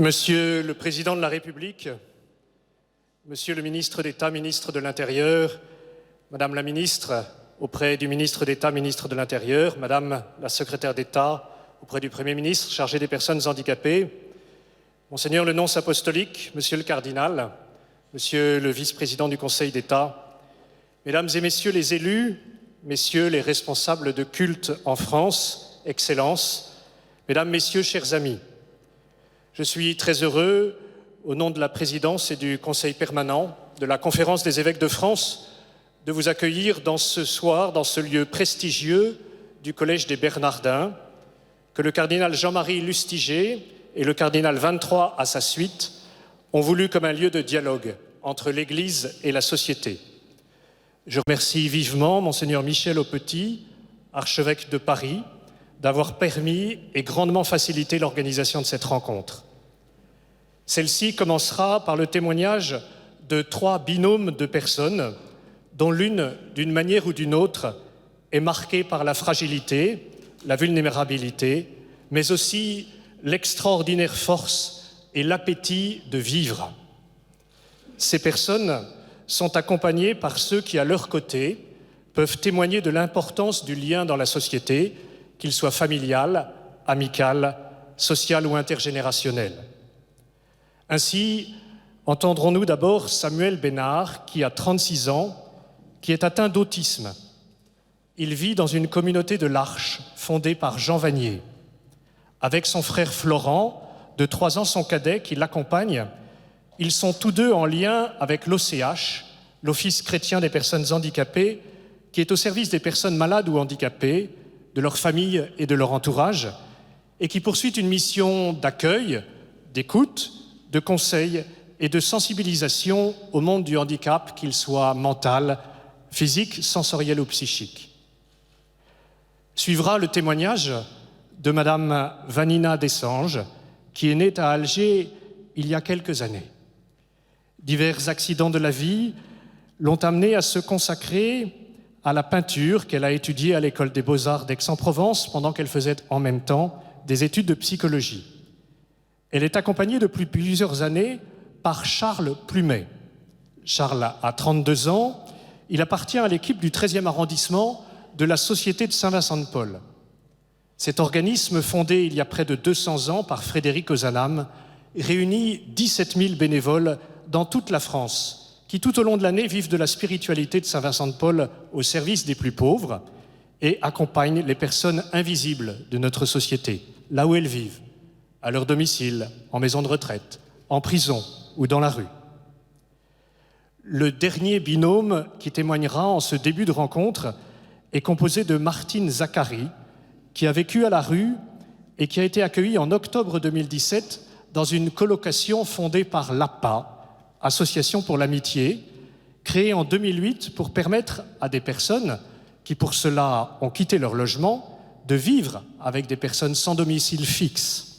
Monsieur le Président de la République, Monsieur le ministre d'État, ministre de l'Intérieur, Madame la ministre, auprès du ministre d'État, ministre de l'Intérieur, Madame la secrétaire d'État, auprès du Premier ministre, chargé des personnes handicapées, Monseigneur le nonce apostolique, Monsieur le cardinal, Monsieur le vice-président du Conseil d'État, Mesdames et Messieurs les élus, Messieurs les responsables de culte en France, Excellences, Mesdames, Messieurs, chers amis, je suis très heureux, au nom de la présidence et du Conseil permanent de la Conférence des évêques de France, de vous accueillir dans ce soir, dans ce lieu prestigieux du Collège des Bernardins, que le cardinal Jean-Marie Lustiger et le cardinal 23 à sa suite ont voulu comme un lieu de dialogue entre l'Église et la société. Je remercie vivement Monseigneur Michel Aupetit, archevêque de Paris, d'avoir permis et grandement facilité l'organisation de cette rencontre. Celle-ci commencera par le témoignage de 3 binômes de personnes dont l'une, d'une manière ou d'une autre, est marquée par la fragilité, la vulnérabilité, mais aussi l'extraordinaire force et l'appétit de vivre. Ces personnes sont accompagnées par ceux qui, à leur côté, peuvent témoigner de l'importance du lien dans la société, qu'il soit familial, amical, social ou intergénérationnel. Ainsi, entendrons-nous d'abord Samuel Bénard, qui a 36 ans, qui est atteint d'autisme. Il vit dans une communauté de l'Arche, fondée par Jean Vanier. Avec son frère Florent, de 3 ans son cadet, qui l'accompagne, ils sont tous deux en lien avec l'OCH, l'Office chrétien des personnes handicapées, qui est au service des personnes malades ou handicapées, de leur famille et de leur entourage, et qui poursuit une mission d'accueil, d'écoute, de conseil et de sensibilisation au monde du handicap, qu'il soit mental, physique, sensoriel ou psychique. Suivra le témoignage de Madame Vanina Dessanges, qui est née à Alger il y a quelques années. Divers accidents de la vie l'ont amenée à se consacrer à la peinture qu'elle a étudiée à l'École des Beaux-Arts d'Aix-en-Provence pendant qu'elle faisait en même temps des études de psychologie. Elle est accompagnée depuis plusieurs années par Charles Plumet. Charles a 32 ans, il appartient à l'équipe du 13e arrondissement de la Société de Saint-Vincent-de-Paul. Cet organisme, fondé il y a près de 200 ans par Frédéric Ozanam, réunit 17 000 bénévoles dans toute la France, qui tout au long de l'année vivent de la spiritualité de Saint-Vincent-de-Paul au service des plus pauvres et accompagnent les personnes invisibles de notre société, là où elles vivent, à leur domicile, en maison de retraite, en prison ou dans la rue. Le dernier binôme qui témoignera en ce début de rencontre est composé de Martine Zachary, qui a vécu à la rue et qui a été accueillie en octobre 2017 dans une colocation fondée par l'APA, Association pour l'amitié, créée en 2008 pour permettre à des personnes qui pour cela ont quitté leur logement de vivre avec des personnes sans domicile fixe.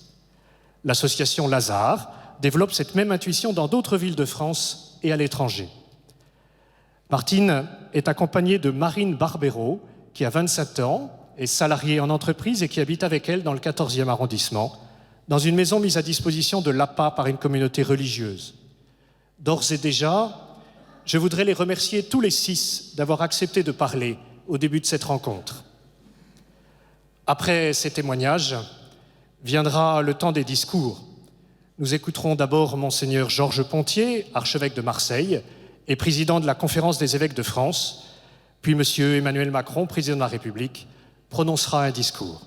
L'association Lazare développe cette même intuition dans d'autres villes de France et à l'étranger. Martine est accompagnée de Marine Barbero, qui a 27 ans, est salariée en entreprise et qui habite avec elle dans le 14e arrondissement, dans une maison mise à disposition de l'APA par une communauté religieuse. D'ores et déjà, je voudrais les remercier tous les 6 d'avoir accepté de parler au début de cette rencontre. Après ces témoignages, viendra le temps des discours. Nous écouterons d'abord Monseigneur Georges Pontier, archevêque de Marseille et président de la Conférence des évêques de France, puis Monsieur Emmanuel Macron, président de la République, prononcera un discours.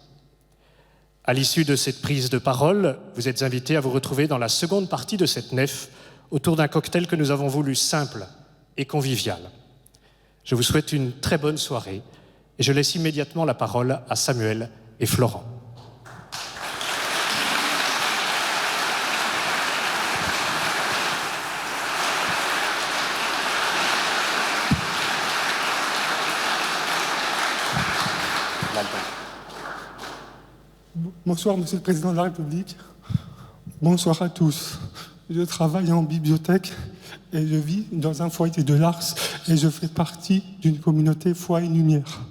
À l'issue de cette prise de parole, vous êtes invités à vous retrouver dans la seconde partie de cette nef autour d'un cocktail que nous avons voulu simple et convivial. Je vous souhaite une très bonne soirée et je laisse immédiatement la parole à Samuel et Florent. Bonsoir, Monsieur le Président de la République. Bonsoir à tous. Je travaille en bibliothèque et je vis dans un foyer de l'Ars et je fais partie d'une communauté Foi et Lumière.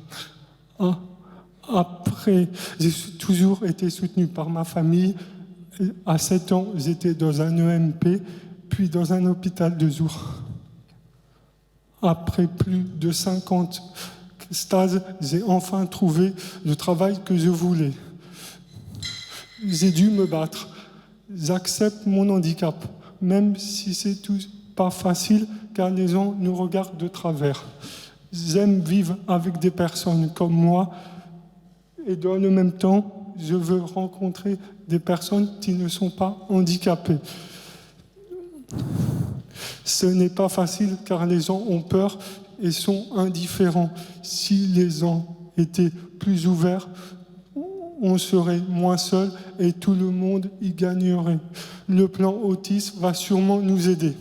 Après, j'ai toujours été soutenu par ma famille À 7 ans, j'étais dans un EMP, puis dans un hôpital de jour. Après plus de 50 stages, j'ai enfin trouvé le travail que je voulais. J'ai dû me battre. J'accepte mon handicap, même si c'est tout pas facile, car les gens nous regardent de travers. J'aime vivre avec des personnes comme moi, et dans le même temps, je veux rencontrer des personnes qui ne sont pas handicapées. Ce n'est pas facile car les gens ont peur et sont indifférents. Si les gens étaient plus ouverts, on serait moins seul et tout le monde y gagnerait. Le plan autisme va sûrement nous aider.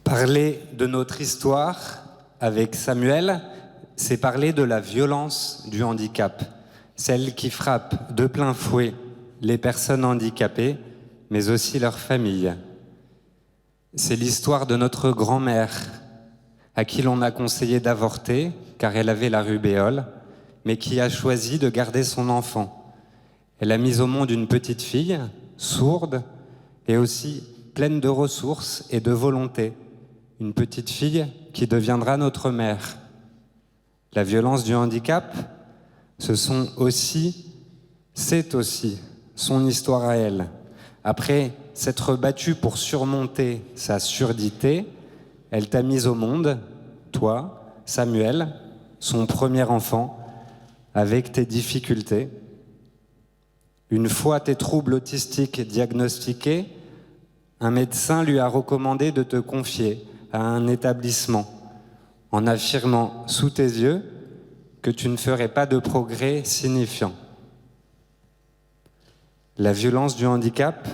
Parler de notre histoire avec Samuel, c'est parler de la violence du handicap, celle qui frappe de plein fouet les personnes handicapées, mais aussi leurs familles. C'est l'histoire de notre grand-mère, à qui l'on a conseillé d'avorter, car elle avait la rubéole, mais qui a choisi de garder son enfant. Elle a mis au monde une petite fille, sourde, et aussi pleine de ressources et de volonté. Une petite fille qui deviendra notre mère. La violence du handicap, c'est aussi son histoire à elle. Après s'être battue pour surmonter sa surdité, elle t'a mis au monde, toi, Samuel, son premier enfant, avec tes difficultés. Une fois tes troubles autistiques diagnostiqués, un médecin lui a recommandé de te confier à un établissement, en affirmant sous tes yeux que tu ne ferais pas de progrès signifiant. La violence du handicap,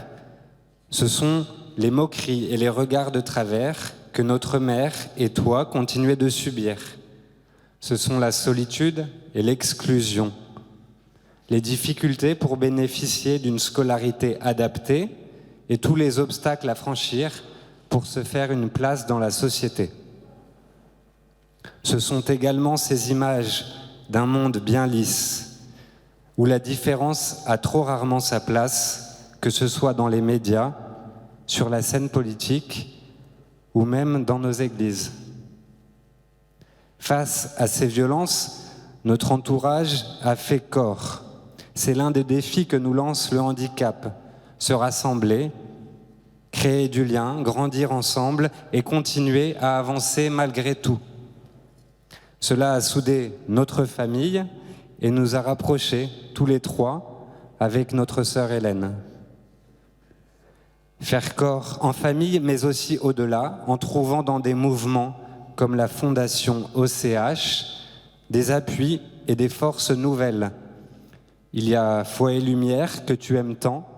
ce sont les moqueries et les regards de travers que notre mère et toi continuez de subir. Ce sont la solitude et l'exclusion, les difficultés pour bénéficier d'une scolarité adaptée et tous les obstacles à franchir pour se faire une place dans la société. Ce sont également ces images d'un monde bien lisse, où la différence a trop rarement sa place, que ce soit dans les médias, sur la scène politique ou même dans nos églises. Face à ces violences, notre entourage a fait corps. C'est l'un des défis que nous lance le handicap, se rassembler, créer du lien, grandir ensemble et continuer à avancer malgré tout. Cela a soudé notre famille et nous a rapprochés tous les trois avec notre sœur Hélène. Faire corps en famille, mais aussi au-delà, en trouvant dans des mouvements comme la Fondation OCH des appuis et des forces nouvelles. Il y a Foi et Lumière que tu aimes tant.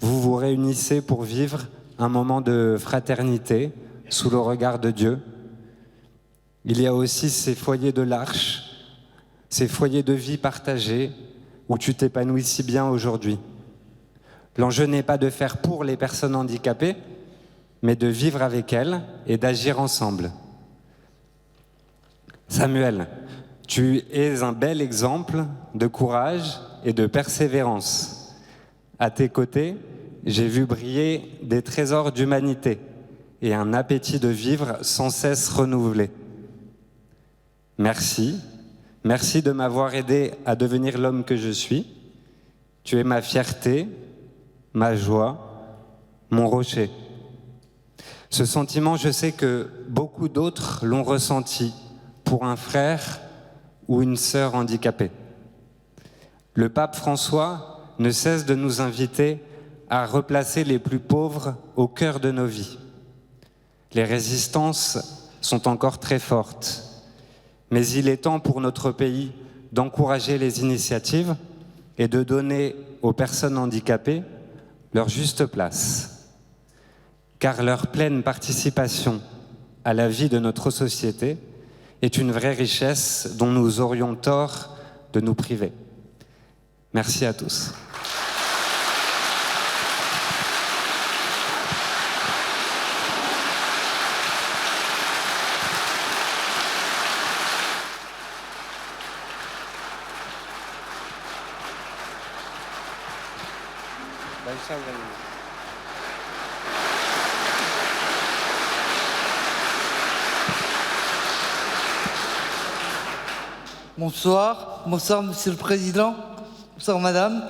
Vous vous réunissez pour vivre un moment de fraternité sous le regard de Dieu. Il y a aussi ces foyers de l'Arche, ces foyers de vie partagés où tu t'épanouis si bien aujourd'hui. L'enjeu n'est pas de faire pour les personnes handicapées, mais de vivre avec elles et d'agir ensemble. Samuel, tu es un bel exemple de courage et de persévérance. À tes côtés, j'ai vu briller des trésors d'humanité et un appétit de vivre sans cesse renouvelé. Merci de m'avoir aidé à devenir l'homme que je suis. Tu es ma fierté, ma joie, mon rocher. Ce sentiment, je sais que beaucoup d'autres l'ont ressenti pour un frère ou une sœur handicapée. Le pape François ne cesse de nous inviter à replacer les plus pauvres au cœur de nos vies. Les résistances sont encore très fortes, mais il est temps pour notre pays d'encourager les initiatives et de donner aux personnes handicapées leur juste place, car leur pleine participation à la vie de notre société est une vraie richesse dont nous aurions tort de nous priver. Merci à tous. Bonsoir, bonsoir Monsieur le Président, bonsoir Madame.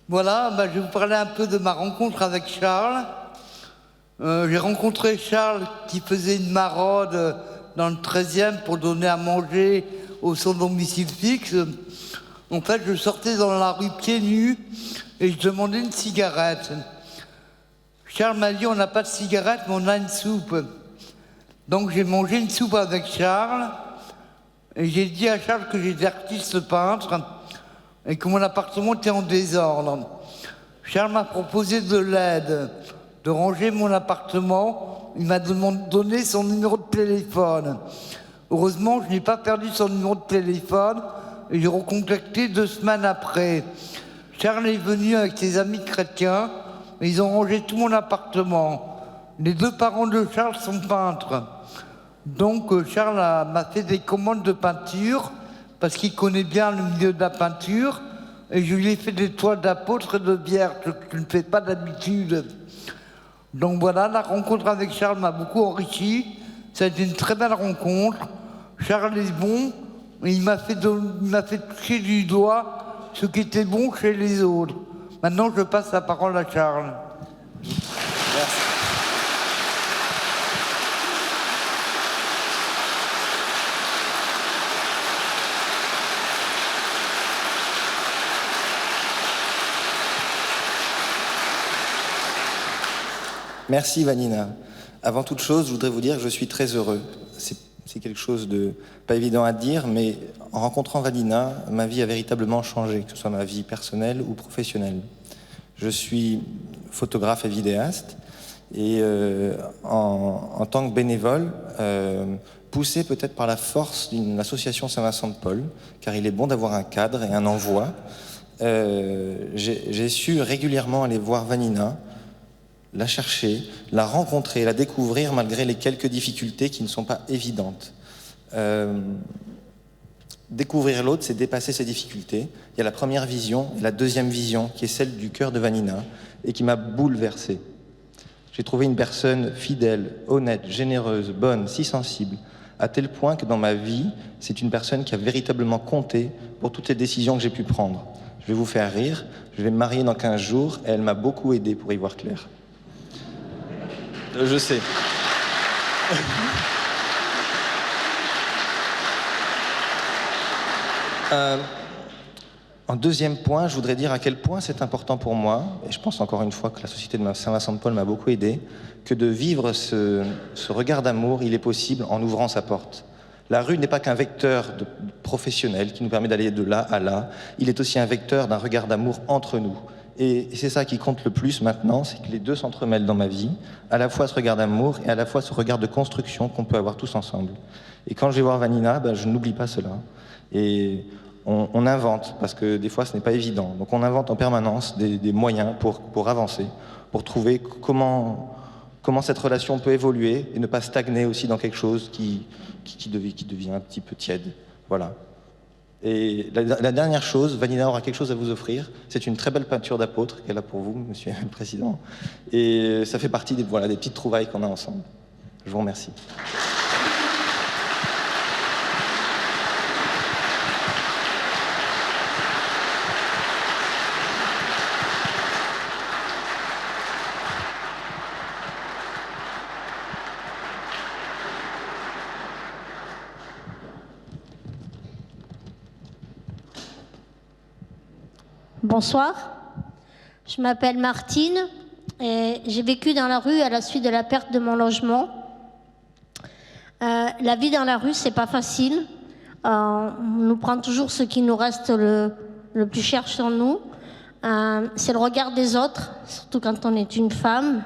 Voilà, je vais vous parler un peu de ma rencontre avec Charles. J'ai rencontré Charles qui faisait une maraude dans le 13e pour donner à manger au sans domicile fixe. En fait, je sortais dans la rue pieds nus et je demandais une cigarette. Charles m'a dit, on n'a pas de cigarette, mais on a une soupe. Donc j'ai mangé une soupe avec Charles. Et j'ai dit à Charles que j'étais artiste peintre et que mon appartement était en désordre. Charles m'a proposé de l'aide, de ranger mon appartement. Il m'a donné son numéro de téléphone. Heureusement, je n'ai pas perdu son numéro de téléphone et j'ai recontacté 2 semaines après. Charles est venu avec ses amis chrétiens et ils ont rangé tout mon appartement. Les 2 parents de Charles sont peintres. Donc Charles m'a fait des commandes de peinture parce qu'il connaît bien le milieu de la peinture et je lui ai fait des toiles d'apôtres et de vierges que je ne fais pas d'habitude. Donc voilà, la rencontre avec Charles m'a beaucoup enrichi. Ça a été une très belle rencontre. Charles est bon et il m'a fait toucher du doigt ce qui était bon chez les autres. Maintenant, je passe la parole à Charles. Merci. Merci Vanina. Avant toute chose, je voudrais vous dire que je suis très heureux. C'est quelque chose de pas évident à dire, mais en rencontrant Vanina, ma vie a véritablement changé, que ce soit ma vie personnelle ou professionnelle. Je suis photographe et vidéaste, et en tant que bénévole, poussé peut-être par la force d'une association Saint-Vincent-de-Paul, car il est bon d'avoir un cadre et un envoi, j'ai su régulièrement aller voir Vanina, la chercher, la rencontrer, la découvrir malgré les quelques difficultés qui ne sont pas évidentes. Découvrir l'autre, c'est dépasser ses difficultés. Il y a la première vision et la deuxième vision qui est celle du cœur de Vanina et qui m'a bouleversé. J'ai trouvé une personne fidèle, honnête, généreuse, bonne, si sensible, à tel point que dans ma vie, c'est une personne qui a véritablement compté pour toutes les décisions que j'ai pu prendre. Je vais vous faire rire, je vais me marier dans 15 jours et elle m'a beaucoup aidé pour y voir clair. Je sais. En deuxième point, je voudrais dire à quel point c'est important pour moi, et je pense encore une fois que la Société de Saint-Vincent-de-Paul m'a beaucoup aidé, que de vivre ce regard d'amour, il est possible en ouvrant sa porte. La rue n'est pas qu'un vecteur professionnel qui nous permet d'aller de là à là, il est aussi un vecteur d'un regard d'amour entre nous. Et c'est ça qui compte le plus maintenant, c'est que les deux s'entremêlent dans ma vie, à la fois ce regard d'amour et à la fois ce regard de construction qu'on peut avoir tous ensemble. Et quand je vais voir Vanina, je n'oublie pas cela. Et on invente, parce que des fois ce n'est pas évident. Donc on invente en permanence des moyens pour avancer, pour trouver comment cette relation peut évoluer et ne pas stagner aussi dans quelque chose qui devient un petit peu tiède. Voilà. Et la dernière chose, Vanina aura quelque chose à vous offrir. C'est une très belle peinture d'apôtre qu'elle a pour vous, Monsieur le Président. Et ça fait partie des petites trouvailles qu'on a ensemble. Je vous remercie. Bonsoir, je m'appelle Martine et j'ai vécu dans la rue à la suite de la perte de mon logement. La vie dans la rue, c'est pas facile. On nous prend toujours ce qui nous reste le plus cher sur nous. C'est le regard des autres, surtout quand on est une femme.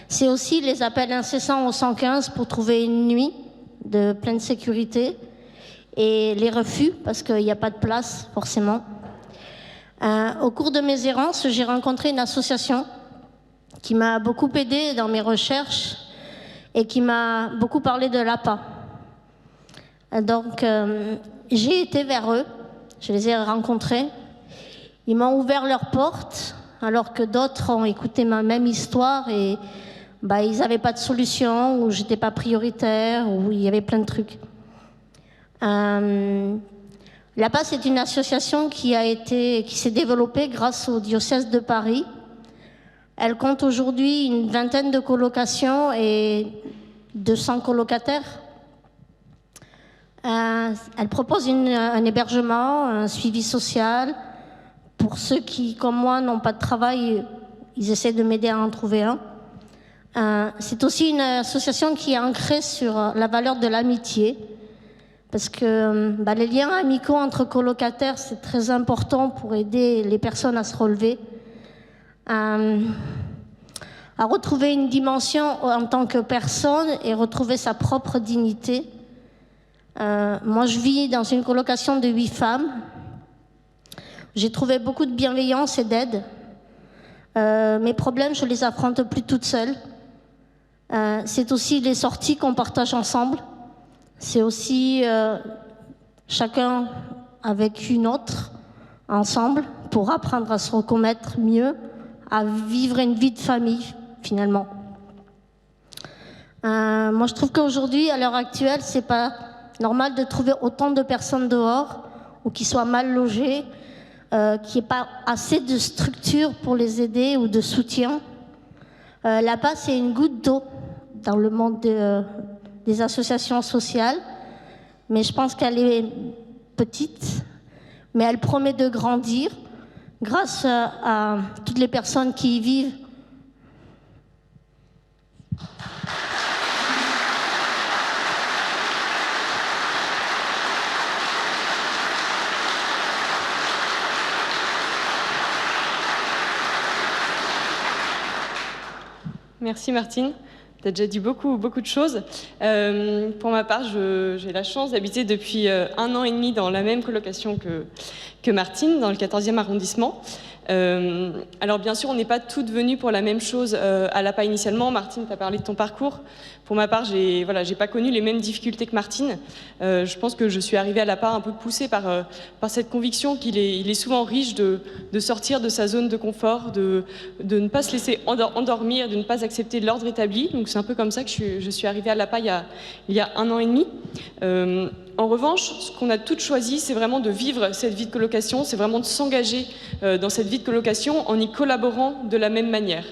C'est aussi les appels incessants au 115 pour trouver une nuit de pleine sécurité et les refus parce qu'il n'y a pas de place forcément. Au cours de mes errances, j'ai rencontré une association qui m'a beaucoup aidée dans mes recherches et qui m'a beaucoup parlé de l'APA. Donc j'ai été vers eux, je les ai rencontrés, ils m'ont ouvert leurs portes alors que d'autres ont écouté ma même histoire et ils n'avaient pas de solution, ou j'étais pas prioritaire, ou il y avait plein de trucs. L'APA, c'est une association qui s'est développée grâce au diocèse de Paris. Elle compte aujourd'hui une vingtaine de colocations et 200 colocataires. Elle propose un hébergement, un suivi social. Pour ceux qui, comme moi, n'ont pas de travail, ils essaient de m'aider à en trouver un. C'est aussi une association qui est ancrée sur la valeur de l'amitié, parce que les liens amicaux entre colocataires, c'est très important pour aider les personnes à se relever, à retrouver une dimension en tant que personne et retrouver sa propre dignité. Moi, je vis dans une colocation de 8 femmes. J'ai trouvé beaucoup de bienveillance et d'aide. Mes problèmes, je les affronte plus toute seule. C'est aussi les sorties qu'on partage ensemble. C'est aussi chacun avec une autre, ensemble, pour apprendre à se reconnaître mieux, à vivre une vie de famille, finalement. Moi, je trouve qu'aujourd'hui, à l'heure actuelle, c'est pas normal de trouver autant de personnes dehors ou qui soient mal logées, qu'il n'y ait pas assez de structures pour les aider ou de soutien. L'APA, c'est une goutte d'eau dans le monde des associations sociales, mais je pense qu'elle est petite, mais elle promet de grandir grâce à toutes les personnes qui y vivent. Merci Martine. Tu as déjà dit beaucoup de choses. Pour ma part, j'ai la chance d'habiter depuis 1 an et demi dans la même colocation que Martine, dans le 14e arrondissement. Alors bien sûr, on n'est pas toutes venues pour la même chose à l'APA initialement. Martine, tu as parlé de ton parcours. Pour ma part, j'ai pas connu les mêmes difficultés que Martine. Je pense que je suis arrivée à l'APA un peu poussée par cette conviction qu'il est souvent riche de sortir de sa zone de confort, de ne pas se laisser endormir, de ne pas accepter l'ordre établi. Donc c'est un peu comme ça que je suis arrivée à l'APA il y a 1 an et demi. En revanche, ce qu'on a toutes choisi, c'est vraiment de vivre cette vie de colocation, c'est vraiment de s'engager dans cette vie de colocation en y collaborant de la même manière.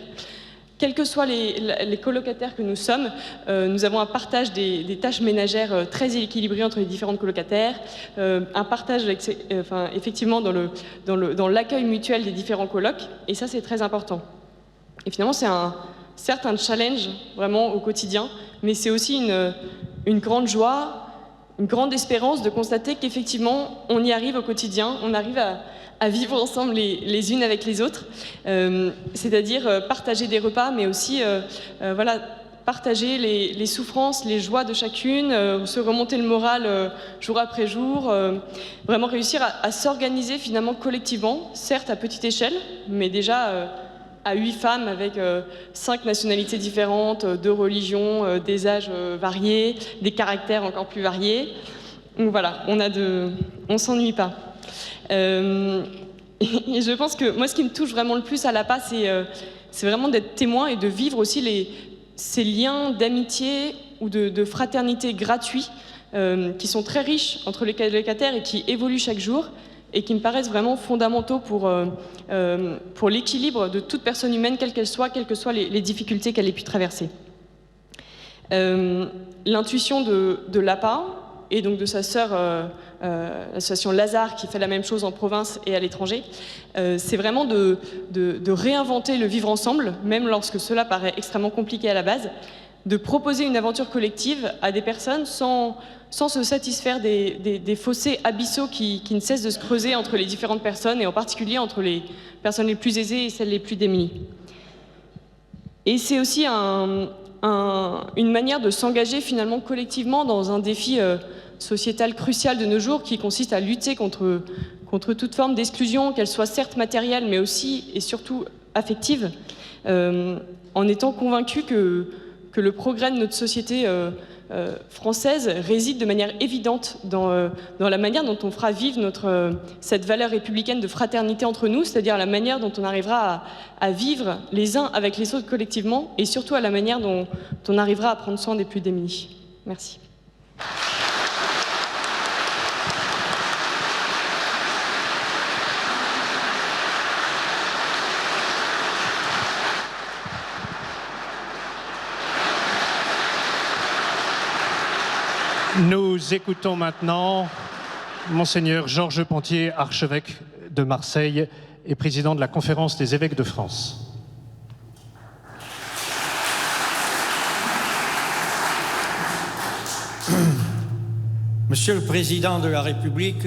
Quels que soient les colocataires que nous sommes, nous avons un partage des tâches ménagères très équilibré entre les différentes colocataires, un partage effectivement dans l'accueil mutuel des différents colocs, et ça c'est très important. Et finalement c'est certes un challenge vraiment au quotidien, mais c'est aussi une grande joie, une grande espérance de constater qu'effectivement on y arrive au quotidien, on arrive à vivre ensemble les unes avec les autres, c'est-à-dire partager des repas, mais aussi partager les souffrances, les joies de chacune, se remonter le moral jour après jour, vraiment réussir à s'organiser finalement collectivement, certes à petite échelle, mais déjà à 8 femmes avec 5 nationalités différentes, 2 religions, des âges variés, des caractères encore plus variés. Donc voilà, on s'ennuie pas. Et je pense que moi, ce qui me touche vraiment le plus à l'APA, c'est vraiment d'être témoin et de vivre aussi ces liens d'amitié ou de fraternité gratuits qui sont très riches entre les colocataires et qui évoluent chaque jour et qui me paraissent vraiment fondamentaux pour l'équilibre de toute personne humaine, quelle que soient les difficultés qu'elle ait pu traverser. L'intuition de l'APA et donc de sa sœur, l'association Lazare, qui fait la même chose en province et à l'étranger, c'est vraiment de réinventer le vivre ensemble, même lorsque cela paraît extrêmement compliqué à la base, de proposer une aventure collective à des personnes sans se satisfaire des fossés abyssaux qui ne cessent de se creuser entre les différentes personnes, et en particulier entre les personnes les plus aisées et celles les plus démunies. Et c'est aussi une manière de s'engager finalement collectivement dans un défi sociétal crucial de nos jours, qui consiste à lutter contre toute forme d'exclusion, qu'elle soit certes matérielle, mais aussi et surtout affective, en étant convaincu que le progrès de notre société française réside de manière évidente dans la manière dont on fera vivre cette valeur républicaine de fraternité entre nous, c'est-à-dire la manière dont on arrivera à vivre les uns avec les autres collectivement, et surtout à la manière dont on arrivera à prendre soin des plus démunis. Merci. Nous écoutons maintenant Monseigneur Georges Pontier, archevêque de Marseille et président de la Conférence des évêques de France. Monsieur le Président de la République,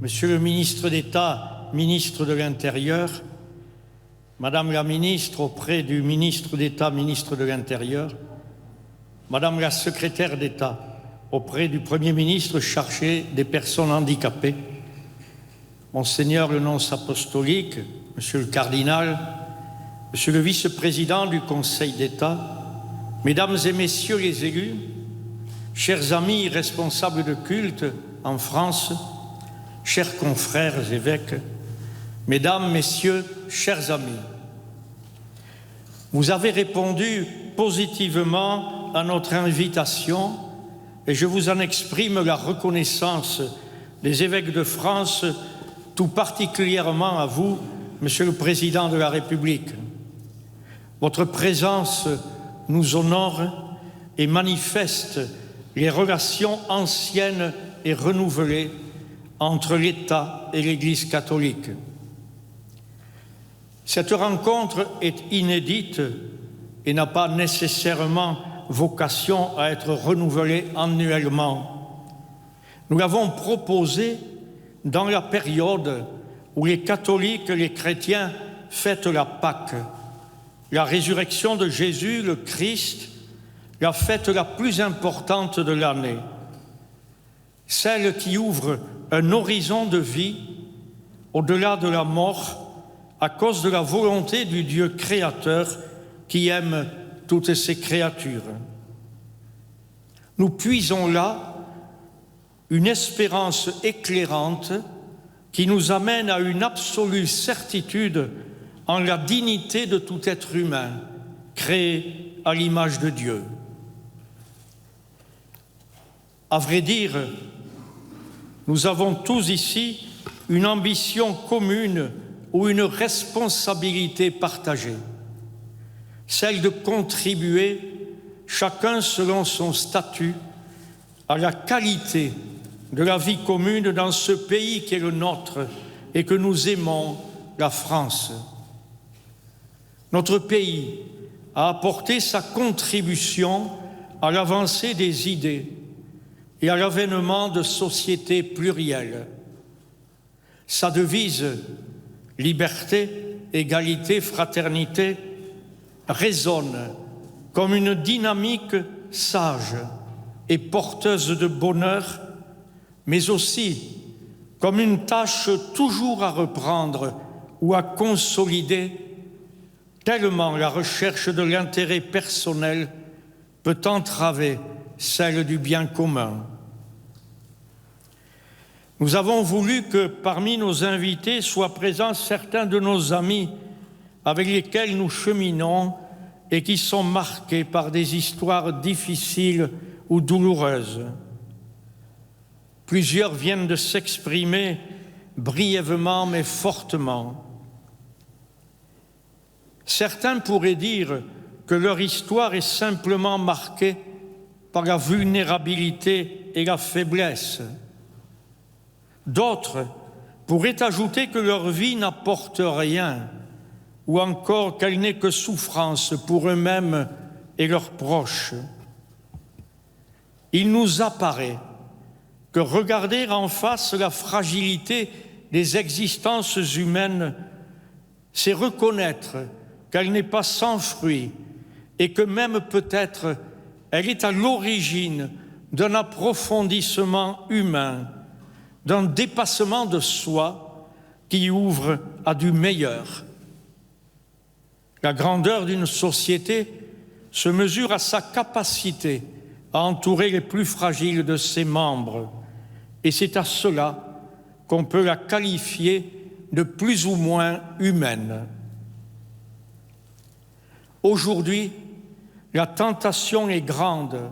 Monsieur le ministre d'État, ministre de l'Intérieur, Madame la ministre auprès du ministre d'État, ministre de l'Intérieur, Madame la secrétaire d'État auprès du Premier ministre chargé des personnes handicapées, Monseigneur le nonce apostolique, Monsieur le cardinal, Monsieur le vice-président du Conseil d'État, Mesdames et Messieurs les élus, chers amis responsables de culte en France, chers confrères évêques, Mesdames, Messieurs, chers amis, vous avez répondu positivement à notre invitation et je vous en exprime la reconnaissance des évêques de France, tout particulièrement à vous, Monsieur le Président de la République. Votre présence nous honore et manifeste les relations anciennes et renouvelées entre l'État et l'Église catholique. Cette rencontre est inédite et n'a pas nécessairement vocation à être renouvelée annuellement. Nous l'avons proposée dans la période où les catholiques et les chrétiens fêtent la Pâque, la résurrection de Jésus, le Christ, la fête la plus importante de l'année, celle qui ouvre un horizon de vie au-delà de la mort à cause de la volonté du Dieu créateur qui aime toutes ses créatures. Nous puisons là une espérance éclairante qui nous amène à une absolue certitude en la dignité de tout être humain, créé à l'image de Dieu. À vrai dire, nous avons tous ici une ambition commune ou une responsabilité partagée, celle de contribuer, chacun selon son statut, à la qualité de la vie commune dans ce pays qui est le nôtre et que nous aimons, la France. Notre pays a apporté sa contribution à l'avancée des idées et à l'avènement de sociétés plurielles. Sa devise « Liberté, égalité, fraternité » résonne comme une dynamique sage et porteuse de bonheur, mais aussi comme une tâche toujours à reprendre ou à consolider, tellement la recherche de l'intérêt personnel peut entraver celle du bien commun. Nous avons voulu que parmi nos invités soient présents certains de nos amis avec lesquels nous cheminons et qui sont marqués par des histoires difficiles ou douloureuses. Plusieurs viennent de s'exprimer brièvement mais fortement. Certains pourraient dire que leur histoire est simplement marquée par la vulnérabilité et la faiblesse. D'autres pourraient ajouter que leur vie n'apporte rien, ou encore qu'elle n'est que souffrance pour eux-mêmes et leurs proches. Il nous apparaît que regarder en face la fragilité des existences humaines, c'est reconnaître qu'elle n'est pas sans fruit et que même peut-être elle est à l'origine d'un approfondissement humain, d'un dépassement de soi qui ouvre à du meilleur. La grandeur d'une société se mesure à sa capacité à entourer les plus fragiles de ses membres, et c'est à cela qu'on peut la qualifier de plus ou moins humaine. Aujourd'hui, la tentation est grande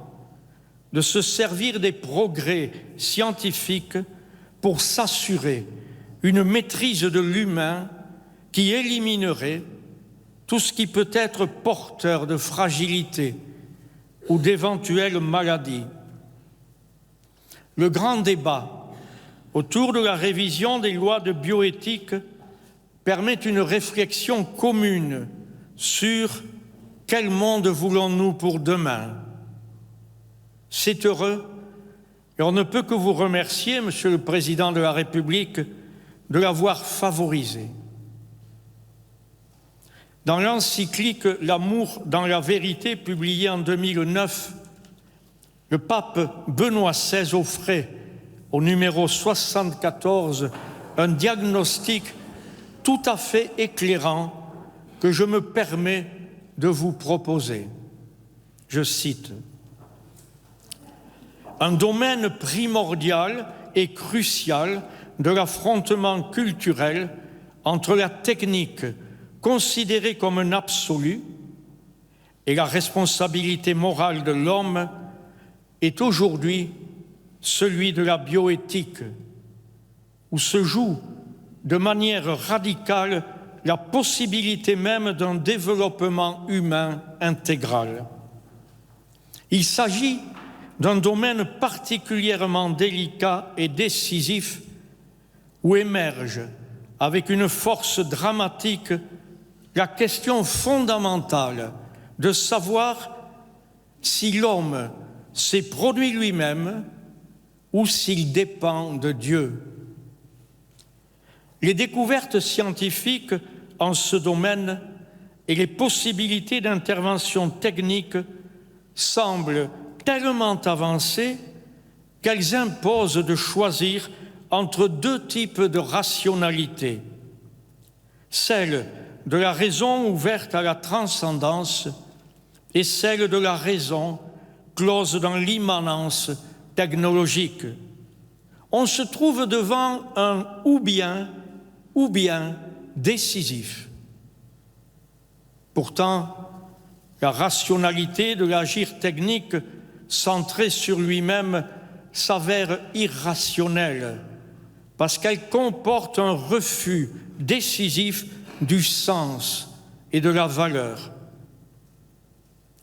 de se servir des progrès scientifiques pour s'assurer une maîtrise de l'humain qui éliminerait tout ce qui peut être porteur de fragilité ou d'éventuelles maladies. Le grand débat autour de la révision des lois de bioéthique permet une réflexion commune sur quel monde voulons-nous pour demain. C'est heureux, et on ne peut que vous remercier, Monsieur le Président de la République, de l'avoir favorisé. Dans l'encyclique « L'amour dans la vérité » publiée en 2009, le pape Benoît XVI offrait au numéro 74 un diagnostic tout à fait éclairant que je me permets de vous proposer. Je cite: « Un domaine primordial et crucial de l'affrontement culturel entre la technique considérée comme un absolu et la responsabilité morale de l'homme est aujourd'hui celui de la bioéthique, où se joue de manière radicale la possibilité même d'un développement humain intégral. Il s'agit d'un domaine particulièrement délicat et décisif où émerge avec une force dramatique la question fondamentale de savoir si l'homme s'est produit lui-même ou s'il dépend de Dieu. Les découvertes scientifiques en ce domaine et les possibilités d'intervention technique semblent tellement avancées qu'elles imposent de choisir entre deux types de rationalité, celle de la raison ouverte à la transcendance et celle de la raison close dans l'immanence technologique. On se trouve devant un ou bien décisif. Pourtant, la rationalité de l'agir technique centré sur lui-même s'avère irrationnelle parce qu'elle comporte un refus décisif du sens et de la valeur.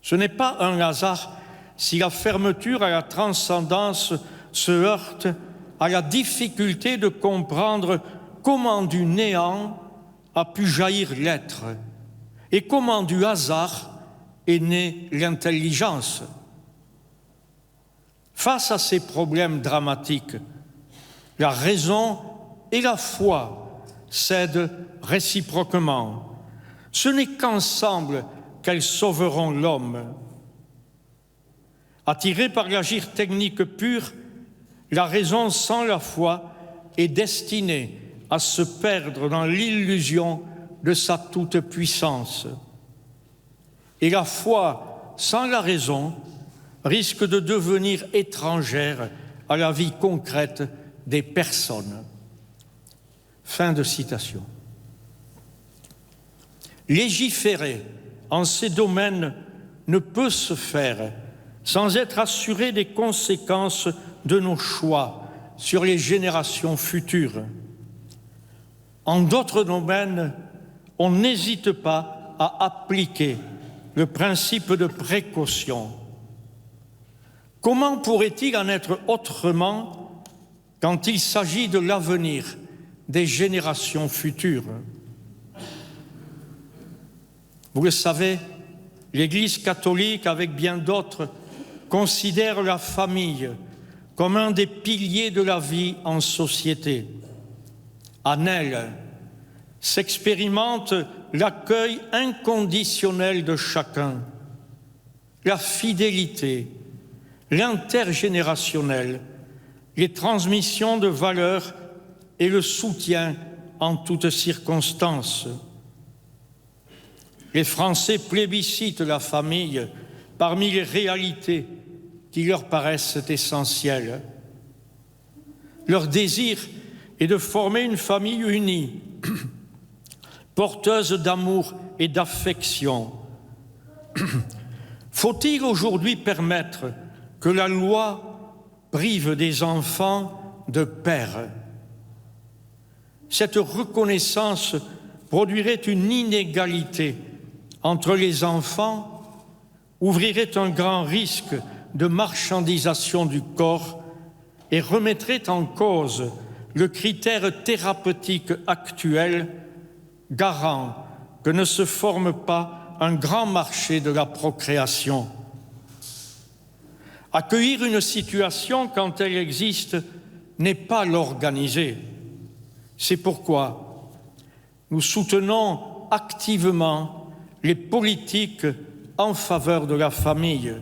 Ce n'est pas un hasard si la fermeture à la transcendance se heurte à la difficulté de comprendre comment du néant a pu jaillir l'être et comment du hasard est née l'intelligence. Face à ces problèmes dramatiques, la raison et la foi cèdent réciproquement. Ce n'est qu'ensemble qu'elles sauveront l'homme. Attirée par l'agir technique pur, la raison sans la foi est destinée à se perdre dans l'illusion de sa toute-puissance. Et la foi sans la raison risque de devenir étrangère à la vie concrète des personnes. » Fin de citation. Légiférer en ces domaines ne peut se faire sans être assuré des conséquences de nos choix sur les générations futures. En d'autres domaines, on n'hésite pas à appliquer le principe de précaution. Comment pourrait-il en être autrement quand il s'agit de l'avenir des générations futures? Vous le savez, l'Église catholique, avec bien d'autres, considère la famille comme un des piliers de la vie en société. En elle s'expérimente l'accueil inconditionnel de chacun, la fidélité, l'intergénérationnel, les transmissions de valeurs et le soutien en toutes circonstances. Les Français plébiscitent la famille parmi les réalités qui leur paraissent essentielles. Leur désir est de former une famille unie, porteuse d'amour et d'affection. Faut-il aujourd'hui permettre que la loi prive des enfants de père? Cette reconnaissance produirait une inégalité entre les enfants, ouvrirait un grand risque de marchandisation du corps et remettrait en cause le critère thérapeutique actuel, garant que ne se forme pas un grand marché de la procréation. Accueillir une situation quand elle existe n'est pas l'organiser. C'est pourquoi nous soutenons activement les politiques en faveur de la famille.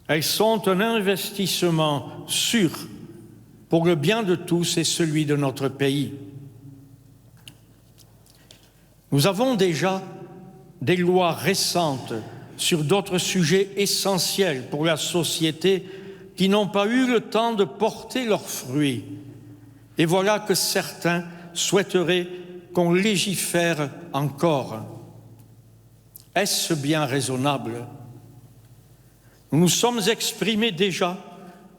Elles sont un investissement sûr pour le bien de tous et celui de notre pays. Nous avons déjà des lois récentes sur d'autres sujets essentiels pour la société qui n'ont pas eu le temps de porter leurs fruits. Et voilà que certains souhaiteraient qu'on légifère encore. Est-ce bien raisonnable? Nous nous sommes exprimés déjà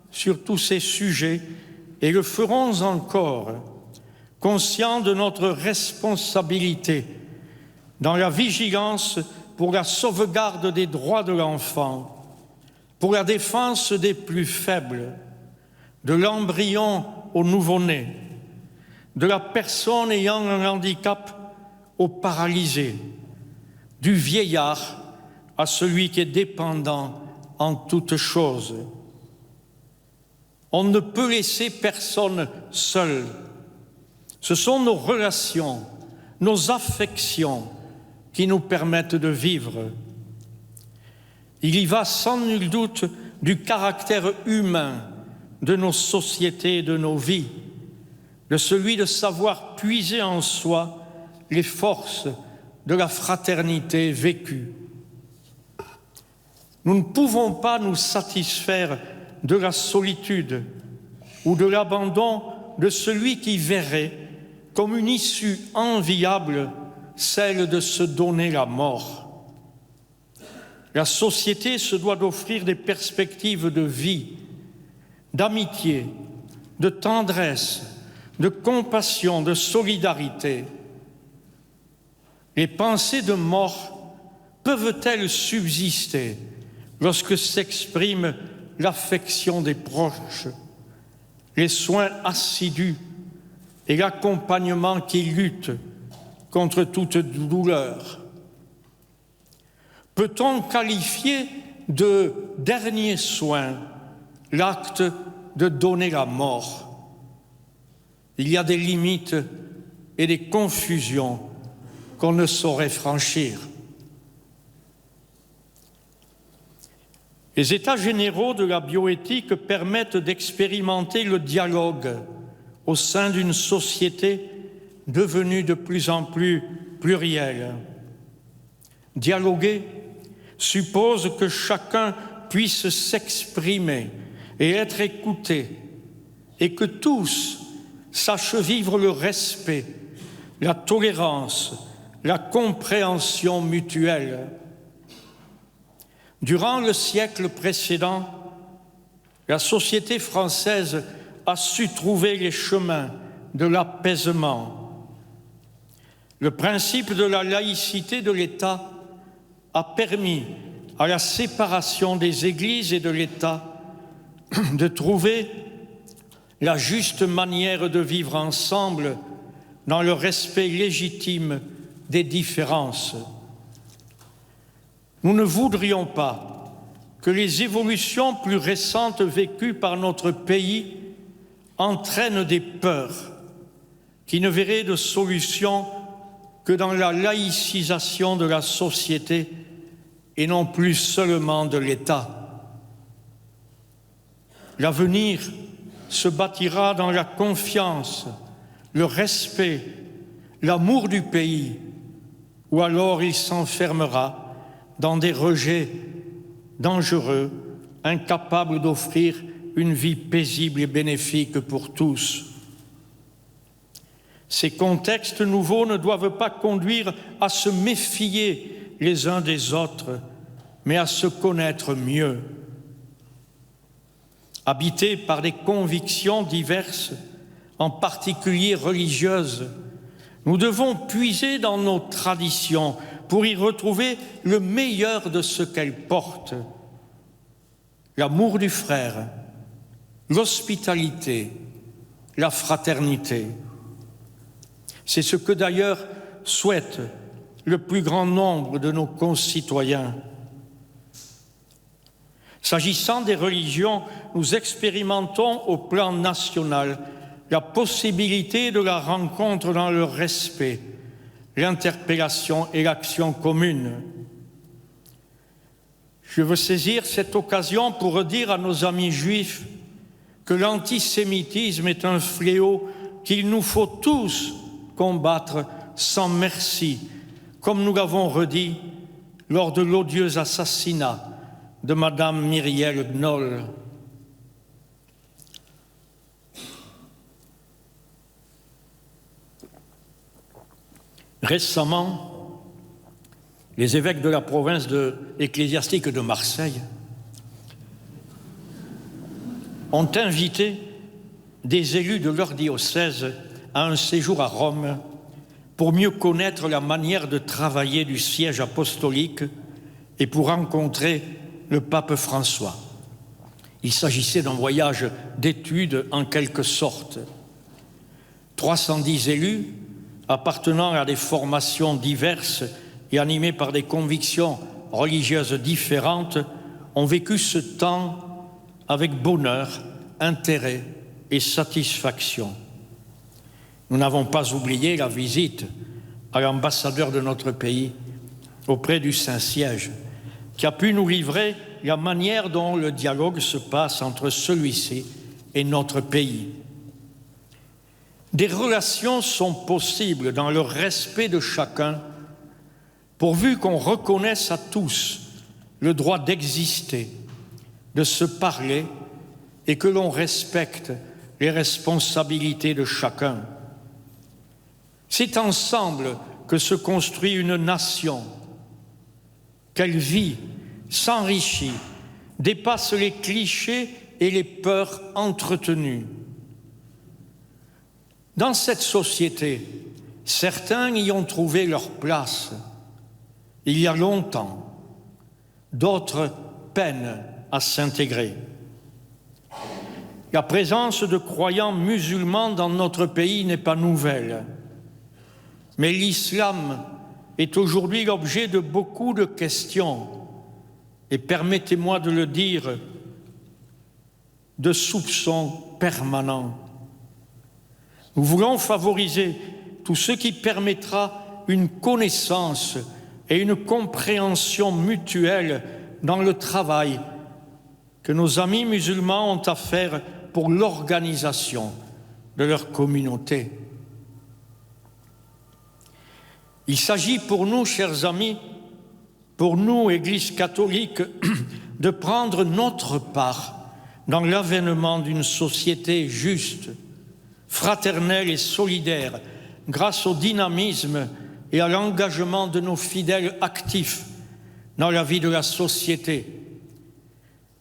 sur tous ces sujets et le ferons encore, conscients de notre responsabilité dans la vigilance pour la sauvegarde des droits de l'enfant, pour la défense des plus faibles, de l'embryon au nouveau-né, de la personne ayant un handicap au paralysé, du vieillard à celui qui est dépendant en toutes choses. On ne peut laisser personne seul. Ce sont nos relations, nos affections qui nous permettent de vivre. Il y va sans nul doute du caractère humain de nos sociétés et de nos vies, de celui de savoir puiser en soi les forces de la fraternité vécue. Nous ne pouvons pas nous satisfaire de la solitude ou de l'abandon de celui qui verrait comme une issue enviable celle de se donner la mort. La société se doit d'offrir des perspectives de vie, d'amitié, de tendresse, de compassion, de solidarité. Les pensées de mort peuvent-elles subsister lorsque s'exprime l'affection des proches, les soins assidus et l'accompagnement qui lutte contre toute douleur? Peut-on qualifier de dernier soin l'acte de donner la mort? Il y a des limites et des confusions qu'on ne saurait franchir. Les états généraux de la bioéthique permettent d'expérimenter le dialogue au sein d'une société devenue de plus en plus plurielle. Dialoguer suppose que chacun puisse s'exprimer et être écouté, et que tous sachent vivre le respect, la tolérance, la compréhension mutuelle. Durant le siècle précédent, la société française a su trouver les chemins de l'apaisement. Le principe de la laïcité de l'État a permis à la séparation des églises et de l'État de trouver la juste manière de vivre ensemble dans le respect légitime des différences. Nous ne voudrions pas que les évolutions plus récentes vécues par notre pays entraînent des peurs qui ne verraient de solution que dans la laïcisation de la société et non plus seulement de l'État. L'avenir se bâtira dans la confiance, le respect, l'amour du pays, ou alors il s'enfermera dans des rejets dangereux, incapables d'offrir une vie paisible et bénéfique pour tous. Ces contextes nouveaux ne doivent pas conduire à se méfier les uns des autres, mais à se connaître mieux. Habités par des convictions diverses, en particulier religieuses, nous devons puiser dans nos traditions pour y retrouver le meilleur de ce qu'elles portent. L'amour du frère, l'hospitalité, la fraternité. C'est ce que d'ailleurs souhaite le plus grand nombre de nos concitoyens. S'agissant des religions, nous expérimentons au plan national la possibilité de la rencontre dans le respect, l'interpellation et l'action commune. Je veux saisir cette occasion pour redire à nos amis juifs que l'antisémitisme est un fléau qu'il nous faut tous combattre sans merci, comme nous l'avons redit lors de l'odieux assassinat de Madame Myriel Knoll. Récemment, les évêques de la province ecclésiastique de Marseille ont invité des élus de leur diocèse à un séjour à Rome pour mieux connaître la manière de travailler du siège apostolique et pour rencontrer le pape François. Il s'agissait d'un voyage d'études en quelque sorte. 310 élus appartenant à des formations diverses et animés par des convictions religieuses différentes ont vécu ce temps avec bonheur, intérêt et satisfaction. Nous n'avons pas oublié la visite à l'ambassadeur de notre pays auprès du Saint-Siège, qui a pu nous livrer la manière dont le dialogue se passe entre celui-ci et notre pays. Des relations sont possibles dans le respect de chacun, pourvu qu'on reconnaisse à tous le droit d'exister, de se parler et que l'on respecte les responsabilités de chacun. C'est ensemble que se construit une nation, qu'elle vit, s'enrichit, dépasse les clichés et les peurs entretenues. Dans cette société, certains y ont trouvé leur place il y a longtemps, d'autres peinent à s'intégrer. La présence de croyants musulmans dans notre pays n'est pas nouvelle, mais l'islam est aujourd'hui l'objet de beaucoup de questions et, permettez-moi de le dire, de soupçons permanents. Nous voulons favoriser tout ce qui permettra une connaissance et une compréhension mutuelle dans le travail que nos amis musulmans ont à faire pour l'organisation de leur communauté. Il s'agit pour nous, chers amis, pour nous, Église catholique, de prendre notre part dans l'avènement d'une société juste, fraternelle et solidaire, grâce au dynamisme et à l'engagement de nos fidèles actifs dans la vie de la société.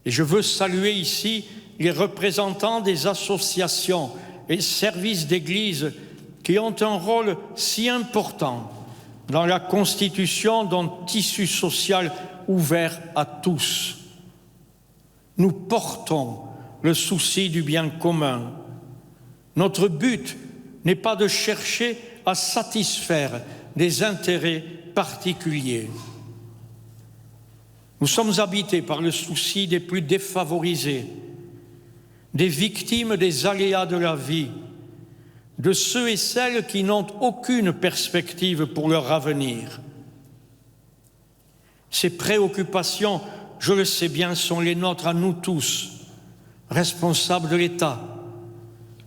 Et je veux saluer ici les représentants des associations et services d'Église qui ont un rôle si important dans la constitution d'un tissu social ouvert à tous. Nous portons le souci du bien commun. Notre but n'est pas de chercher à satisfaire des intérêts particuliers. Nous sommes habités par le souci des plus défavorisés, des victimes des aléas de la vie, de ceux et celles qui n'ont aucune perspective pour leur avenir. Ces préoccupations, je le sais bien, sont les nôtres à nous tous, responsables de l'État,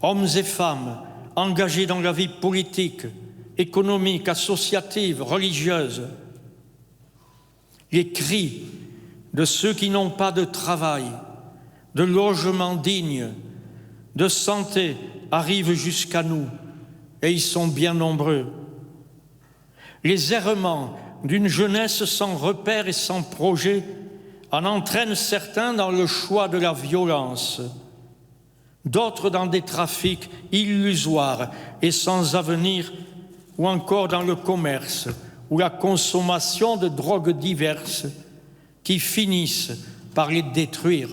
hommes et femmes engagés dans la vie politique, économique, associative, religieuse. Les cris de ceux qui n'ont pas de travail, de logement digne, de santé arrivent jusqu'à nous, et ils sont bien nombreux. Les errements d'une jeunesse sans repère et sans projet en entraînent certains dans le choix de la violence, d'autres dans des trafics illusoires et sans avenir, ou encore dans le commerce ou la consommation de drogues diverses qui finissent par les détruire.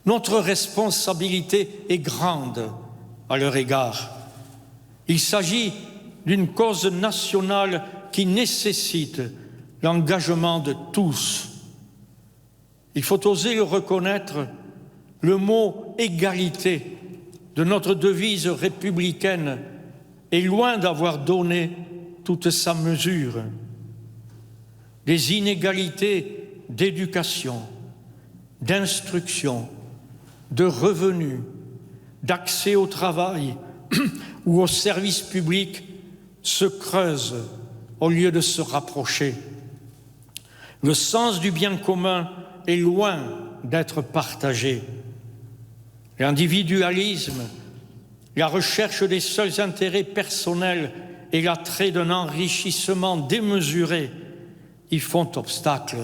Notre responsabilité est grande à leur égard. Il s'agit d'une cause nationale qui nécessite l'engagement de tous. Il faut oser le reconnaître, le mot « égalité » de notre devise républicaine est loin d'avoir donné toute sa mesure. Les inégalités d'éducation, d'instruction, de revenus, d'accès au travail ou aux services publics se creusent au lieu de se rapprocher. Le sens du bien commun est loin d'être partagé. L'individualisme, la recherche des seuls intérêts personnels et l'attrait d'un enrichissement démesuré y font obstacle.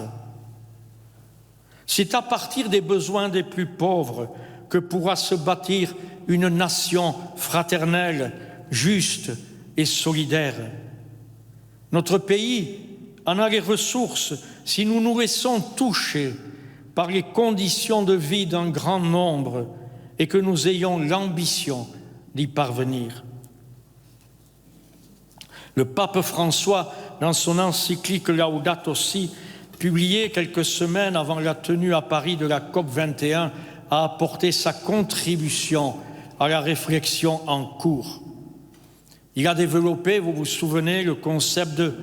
C'est à partir des besoins des plus pauvres que pourra se bâtir une nation fraternelle, juste et solidaire. Notre pays en a les ressources si nous nous laissons toucher par les conditions de vie d'un grand nombre et que nous ayons l'ambition d'y parvenir. Le pape François, dans son encyclique Laudato Si, publiée quelques semaines avant la tenue à Paris de la COP21, a apporté sa contribution à la réflexion en cours. Il a développé, vous vous souvenez, le concept de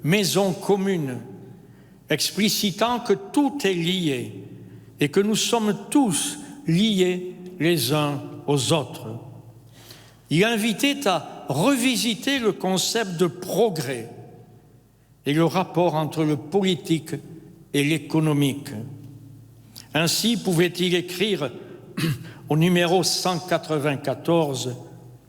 maison commune, explicitant que tout est lié et que nous sommes tous liés les uns aux autres. Il invitait à revisiter le concept de progrès et le rapport entre le politique et l'économique. Ainsi pouvait-il écrire au numéro 194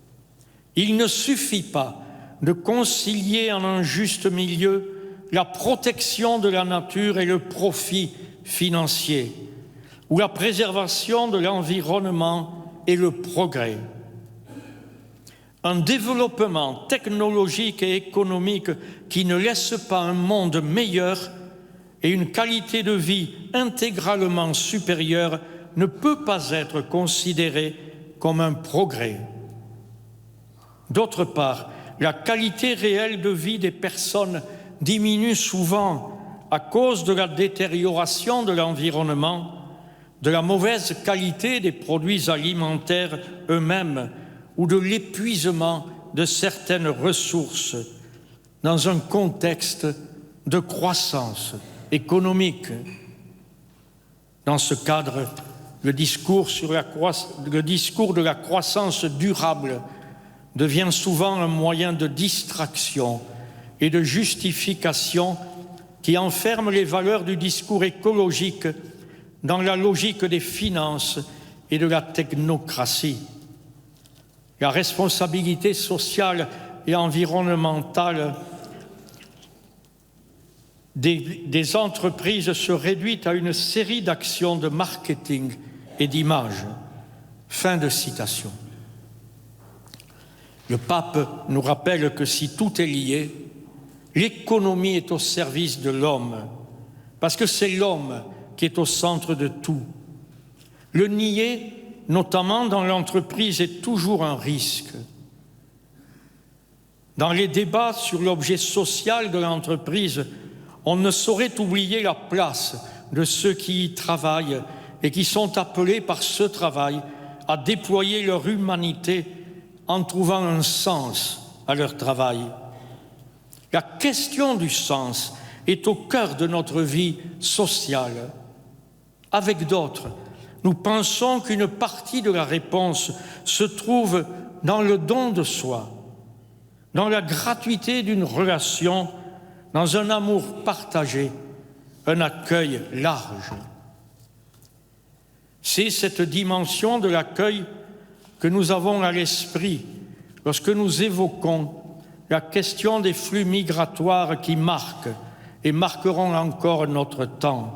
« Il ne suffit pas de concilier en un juste milieu la protection de la nature et le profit financier, ou la préservation de l'environnement et le progrès. Un développement technologique et économique qui ne laisse pas un monde meilleur et une qualité de vie intégralement supérieure ne peut pas être considéré comme un progrès. D'autre part, la qualité réelle de vie des personnes diminue souvent à cause de la détérioration de l'environnement, de la mauvaise qualité des produits alimentaires eux-mêmes ou de l'épuisement de certaines ressources dans un contexte de croissance économique. Dans ce cadre, le discours de la croissance durable devient souvent un moyen de distraction et de justification qui enferme les valeurs du discours écologique dans la logique des finances et de la technocratie. La responsabilité sociale et environnementale des entreprises se réduit à une série d'actions de marketing et d'image. Fin de citation. Le pape nous rappelle que si tout est lié, l'économie est au service de l'homme, parce que c'est l'homme qui est au centre de tout. Le nier, notamment dans l'entreprise, est toujours un risque. Dans les débats sur l'objet social de l'entreprise, on ne saurait oublier la place de ceux qui y travaillent et qui sont appelés par ce travail à déployer leur humanité en trouvant un sens à leur travail. La question du sens est au cœur de notre vie sociale. Avec d'autres, nous pensons qu'une partie de la réponse se trouve dans le don de soi, dans la gratuité d'une relation, dans un amour partagé, un accueil large. C'est cette dimension de l'accueil que nous avons à l'esprit lorsque nous évoquons la question des flux migratoires qui marquent et marqueront encore notre temps.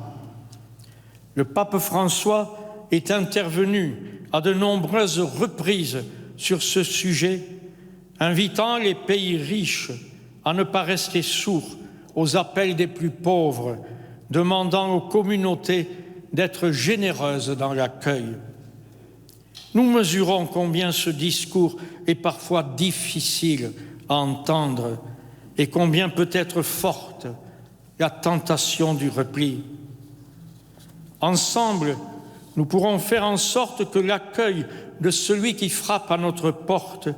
Le pape François est intervenu à de nombreuses reprises sur ce sujet, invitant les pays riches à ne pas rester sourds aux appels des plus pauvres, demandant aux communautés d'être généreuses dans l'accueil. Nous mesurons combien ce discours est parfois difficile à entendre et combien peut être forte la tentation du repli. Ensemble, nous pourrons faire en sorte que l'accueil de celui qui frappe à notre porte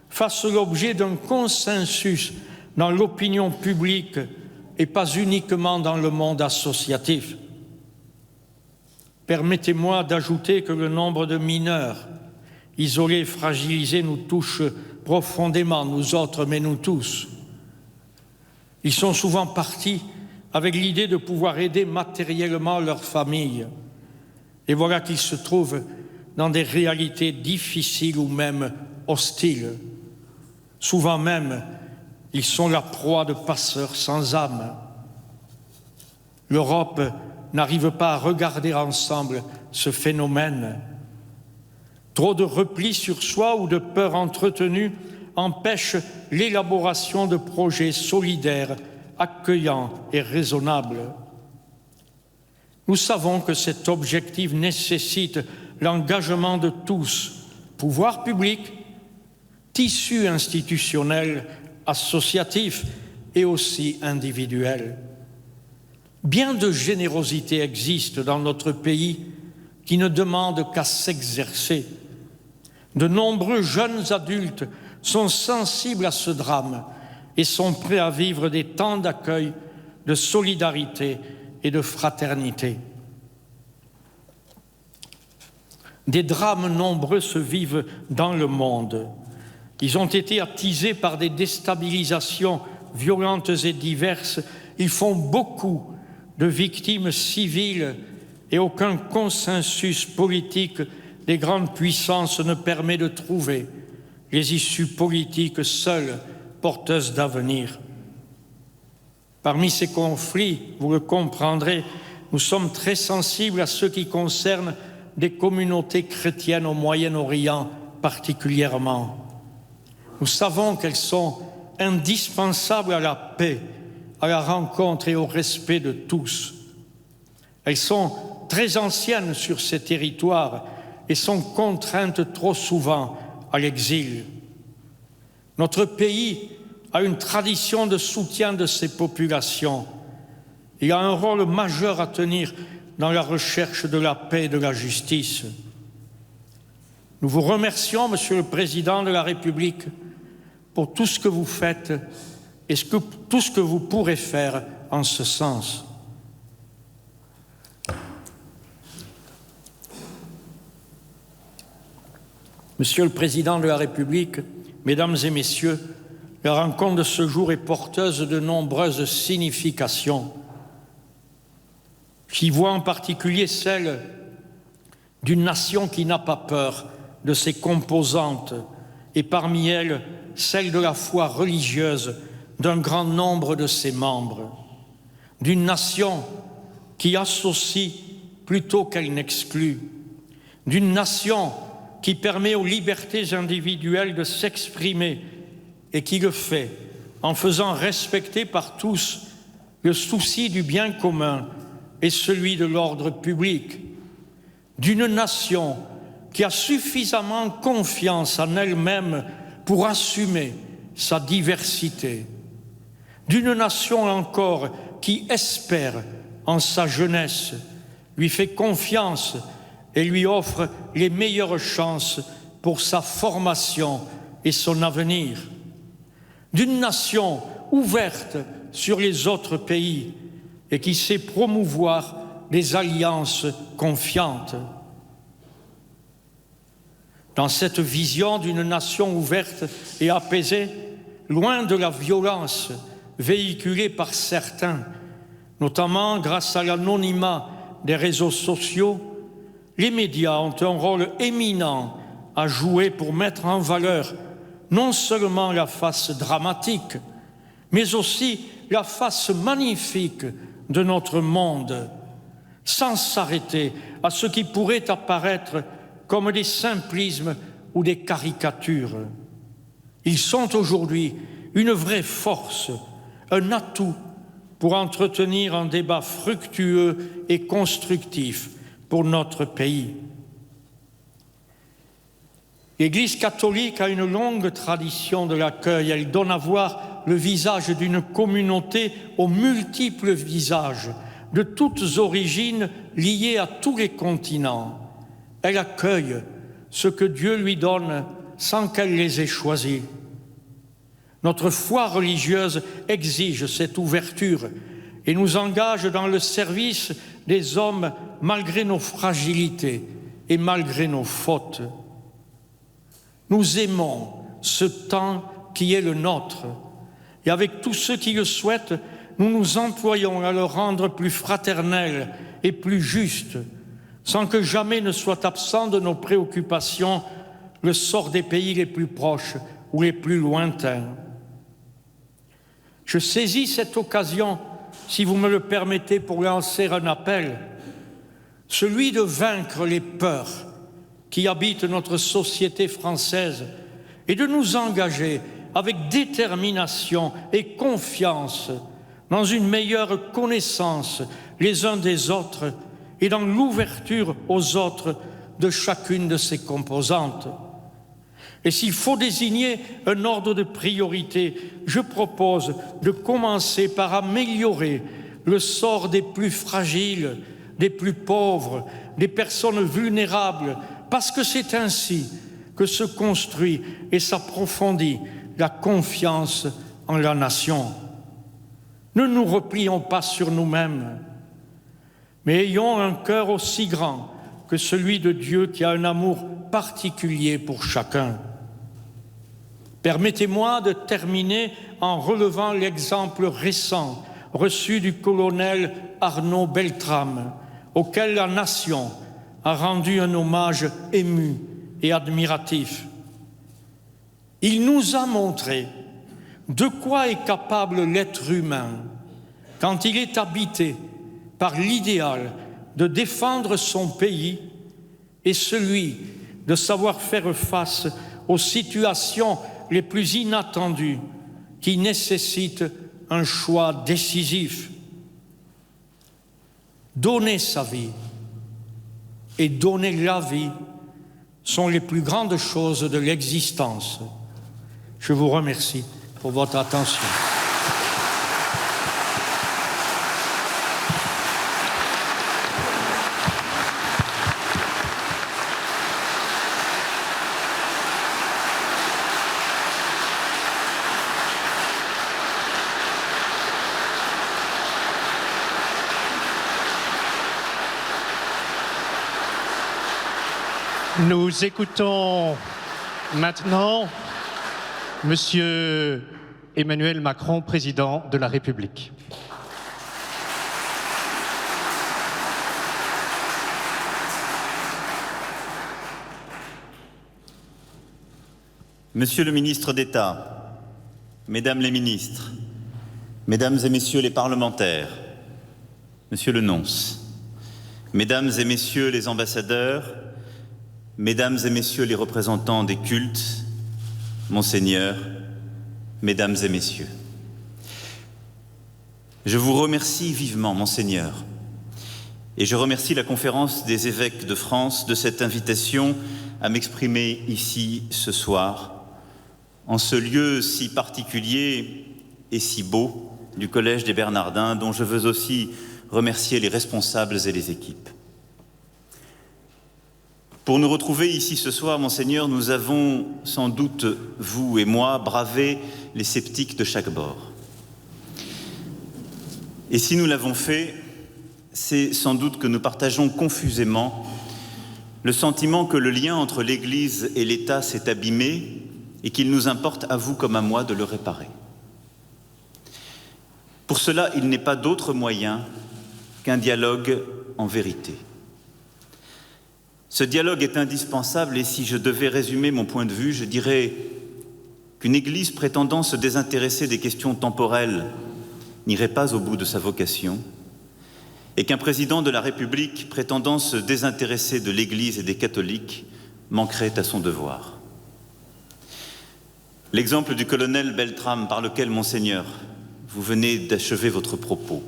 fasse l'objet d'un consensus dans l'opinion publique et pas uniquement dans le monde associatif. Permettez-moi d'ajouter que le nombre de mineurs isolés et fragilisés nous touche profondément, nous autres, mais nous tous. Ils sont souvent partis avec l'idée de pouvoir aider matériellement leur famille. Et voilà qu'ils se trouvent dans des réalités difficiles ou même hostiles. Souvent même, ils sont la proie de passeurs sans âme. L'Europe n'arrive pas à regarder ensemble ce phénomène. Trop de repli sur soi ou de peur entretenue empêchent l'élaboration de projets solidaires, accueillants et raisonnables. Nous savons que cet objectif nécessite l'engagement de tous, pouvoirs publics, tissus institutionnels, associatifs et aussi individuels. Bien de générosité existe dans notre pays qui ne demande qu'à s'exercer. De nombreux jeunes adultes sont sensibles à ce drame et sont prêts à vivre des temps d'accueil, de solidarité et de fraternité. Des drames nombreux se vivent dans le monde. Ils ont été attisés par des déstabilisations violentes et diverses. Ils font beaucoup de victimes civiles et aucun consensus politique des grandes puissances ne permet de trouver les issues politiques seules porteuses d'avenir. Parmi ces conflits, vous le comprendrez, nous sommes très sensibles à ceux qui concernent des communautés chrétiennes au Moyen-Orient particulièrement. Nous savons qu'elles sont indispensables à la paix, à la rencontre et au respect de tous. Elles sont très anciennes sur ces territoires et sont contraintes trop souvent à l'exil. Notre pays a une tradition de soutien de ces populations. Il a un rôle majeur à tenir dans la recherche de la paix et de la justice. Nous vous remercions, Monsieur le Président de la République, pour tout ce que vous faites et tout ce que vous pourrez faire en ce sens. Monsieur le Président de la République, Mesdames et Messieurs, la rencontre de ce jour est porteuse de nombreuses significations. J'y vois en particulier celle d'une nation qui n'a pas peur de ses composantes et parmi elles, celle de la foi religieuse d'un grand nombre de ses membres. D'une nation qui associe plutôt qu'elle n'exclut. D'une nation qui permet aux libertés individuelles de s'exprimer et qui le fait en faisant respecter par tous le souci du bien commun et celui de l'ordre public. D'une nation qui a suffisamment confiance en elle-même pour assumer sa diversité. D'une nation encore qui espère en sa jeunesse, lui fait confiance et lui offre les meilleures chances pour sa formation et son avenir. D'une nation ouverte sur les autres pays et qui sait promouvoir des alliances confiantes. Dans cette vision d'une nation ouverte et apaisée, loin de la violence véhiculée par certains, notamment grâce à l'anonymat des réseaux sociaux, les médias ont un rôle éminent à jouer pour mettre en valeur non seulement la face dramatique, mais aussi la face magnifique de notre monde, sans s'arrêter à ce qui pourrait apparaître comme des simplismes ou des caricatures. Ils sont aujourd'hui une vraie force, un atout pour entretenir un débat fructueux et constructif pour notre pays. L'Église catholique a une longue tradition de l'accueil. Elle donne à voir le visage d'une communauté aux multiples visages, de toutes origines liées à tous les continents. Elle accueille ce que Dieu lui donne sans qu'elle les ait choisis. Notre foi religieuse exige cette ouverture et nous engage dans le service des hommes malgré nos fragilités et malgré nos fautes. Nous aimons ce temps qui est le nôtre et avec tous ceux qui le souhaitent, nous nous employons à le rendre plus fraternel et plus juste, sans que jamais ne soit absent de nos préoccupations le sort des pays les plus proches ou les plus lointains. Je saisis cette occasion, si vous me le permettez, pour lancer un appel, celui de vaincre les peurs qui habitent notre société française et de nous engager avec détermination et confiance dans une meilleure connaissance les uns des autres et dans l'ouverture aux autres de chacune de ses composantes. Et s'il faut désigner un ordre de priorité, je propose de commencer par améliorer le sort des plus fragiles, des plus pauvres, des personnes vulnérables, parce que c'est ainsi que se construit et s'approfondit la confiance en la nation. Ne nous replions pas sur nous-mêmes, mais ayons un cœur aussi grand que celui de Dieu qui a un amour particulier pour chacun. Permettez-moi de terminer en relevant l'exemple récent reçu du colonel Arnaud Beltrame, auquel la nation a rendu un hommage ému et admiratif. Il nous a montré de quoi est capable l'être humain quand il est habité par l'idéal de défendre son pays et celui de savoir faire face aux situations les plus inattendues qui nécessitent un choix décisif. Donner sa vie et donner la vie sont les plus grandes choses de l'existence. Je vous remercie pour votre attention. Nous écoutons maintenant Monsieur Emmanuel Macron, président de la République. Monsieur le ministre d'État, Mesdames les ministres, Mesdames et Messieurs les parlementaires, Monsieur le nonce, Mesdames et Messieurs les ambassadeurs, Mesdames et Messieurs les représentants des cultes, Monseigneur, Mesdames et Messieurs, je vous remercie vivement, Monseigneur, et je remercie la Conférence des évêques de France de cette invitation à m'exprimer ici ce soir, en ce lieu si particulier et si beau du Collège des Bernardins, dont je veux aussi remercier les responsables et les équipes. Pour nous retrouver ici ce soir, Monseigneur, nous avons sans doute, vous et moi, bravé les sceptiques de chaque bord. Et si nous l'avons fait, c'est sans doute que nous partageons confusément le sentiment que le lien entre l'Église et l'État s'est abîmé et qu'il nous importe, à vous comme à moi, de le réparer. Pour cela, il n'est pas d'autre moyen qu'un dialogue en vérité. Ce dialogue est indispensable et si je devais résumer mon point de vue, je dirais qu'une Église prétendant se désintéresser des questions temporelles n'irait pas au bout de sa vocation et qu'un président de la République prétendant se désintéresser de l'Église et des catholiques manquerait à son devoir. L'exemple du colonel Beltrame par lequel, Monseigneur, vous venez d'achever votre propos,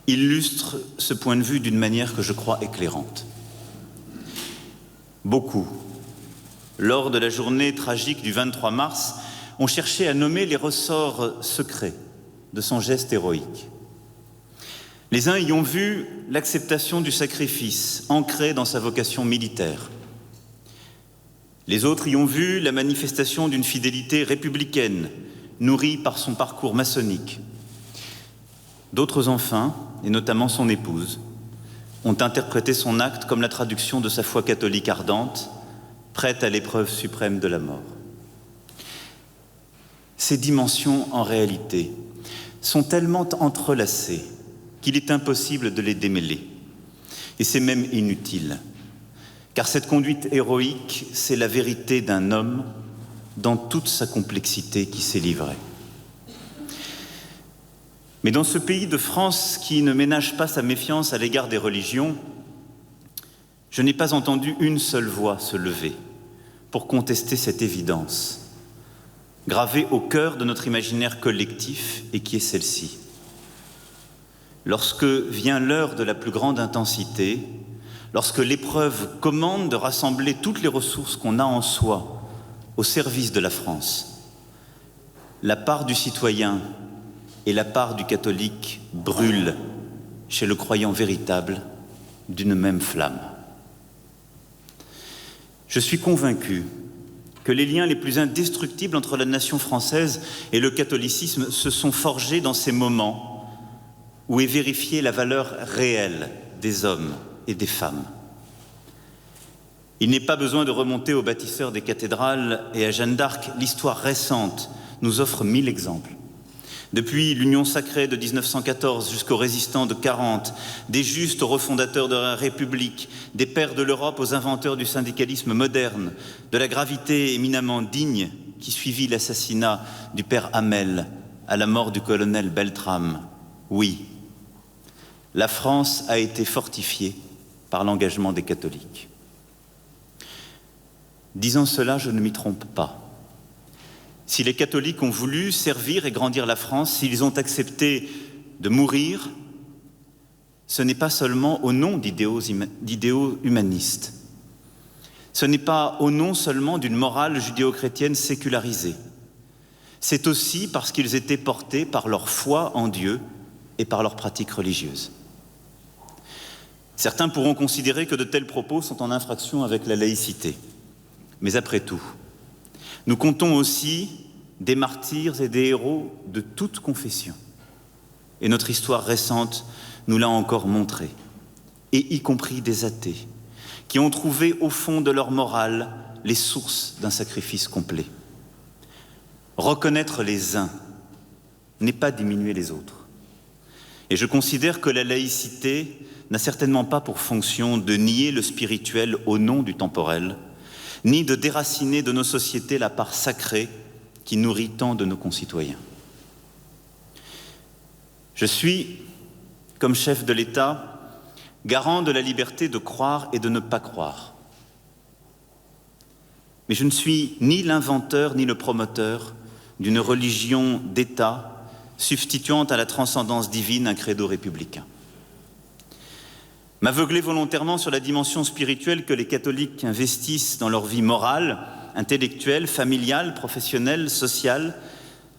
illustre ce point de vue d'une manière que je crois éclairante. Beaucoup, lors de la journée tragique du 23 mars, ont cherché à nommer les ressorts secrets de son geste héroïque. Les uns y ont vu l'acceptation du sacrifice ancré dans sa vocation militaire. Les autres y ont vu la manifestation d'une fidélité républicaine nourrie par son parcours maçonnique. D'autres enfin, et notamment son épouse, ont interprété son acte comme la traduction de sa foi catholique ardente, prête à l'épreuve suprême de la mort. Ces dimensions, en réalité, sont tellement entrelacées qu'il est impossible de les démêler. Et c'est même inutile, car cette conduite héroïque, c'est la vérité d'un homme dans toute sa complexité qui s'est livré. Mais dans ce pays de France qui ne ménage pas sa méfiance à l'égard des religions, je n'ai pas entendu une seule voix se lever pour contester cette évidence, gravée au cœur de notre imaginaire collectif et qui est celle-ci. Lorsque vient l'heure de la plus grande intensité, lorsque l'épreuve commande de rassembler toutes les ressources qu'on a en soi au service de la France, la part du citoyen et la part du catholique brûlent chez le croyant véritable d'une même flamme. Je suis convaincu que les liens les plus indestructibles entre la nation française et le catholicisme se sont forgés dans ces moments où est vérifiée la valeur réelle des hommes et des femmes. Il n'est pas besoin de remonter aux bâtisseurs des cathédrales et à Jeanne d'Arc. L'histoire récente nous offre 1000 exemples. Depuis l'Union sacrée de 1914 jusqu'aux résistants de 40, des justes aux refondateurs de la République, des pères de l'Europe aux inventeurs du syndicalisme moderne, de la gravité éminemment digne qui suivit l'assassinat du père Hamel à la mort du colonel Beltrame. Oui, la France a été fortifiée par l'engagement des catholiques. Disant cela, je ne m'y trompe pas. Si les catholiques ont voulu servir et grandir la France, s'ils ont accepté de mourir, ce n'est pas seulement au nom d'idéaux humanistes. Ce n'est pas au nom seulement d'une morale judéo-chrétienne sécularisée. C'est aussi parce qu'ils étaient portés par leur foi en Dieu et par leurs pratiques religieuses. Certains pourront considérer que de tels propos sont en infraction avec la laïcité. Mais après tout, nous comptons aussi des martyrs et des héros de toute confession. Et notre histoire récente nous l'a encore montré, et y compris des athées, qui ont trouvé au fond de leur morale les sources d'un sacrifice complet. Reconnaître les uns n'est pas diminuer les autres. Et je considère que la laïcité n'a certainement pas pour fonction de nier le spirituel au nom du temporel, ni de déraciner de nos sociétés la part sacrée qui nourrit tant de nos concitoyens. Je suis, comme chef de l'État, garant de la liberté de croire et de ne pas croire. Mais je ne suis ni l'inventeur ni le promoteur d'une religion d'État substituant à la transcendance divine un credo républicain. M'aveugler volontairement sur la dimension spirituelle que les catholiques investissent dans leur vie morale, intellectuelle, familiale, professionnelle, sociale,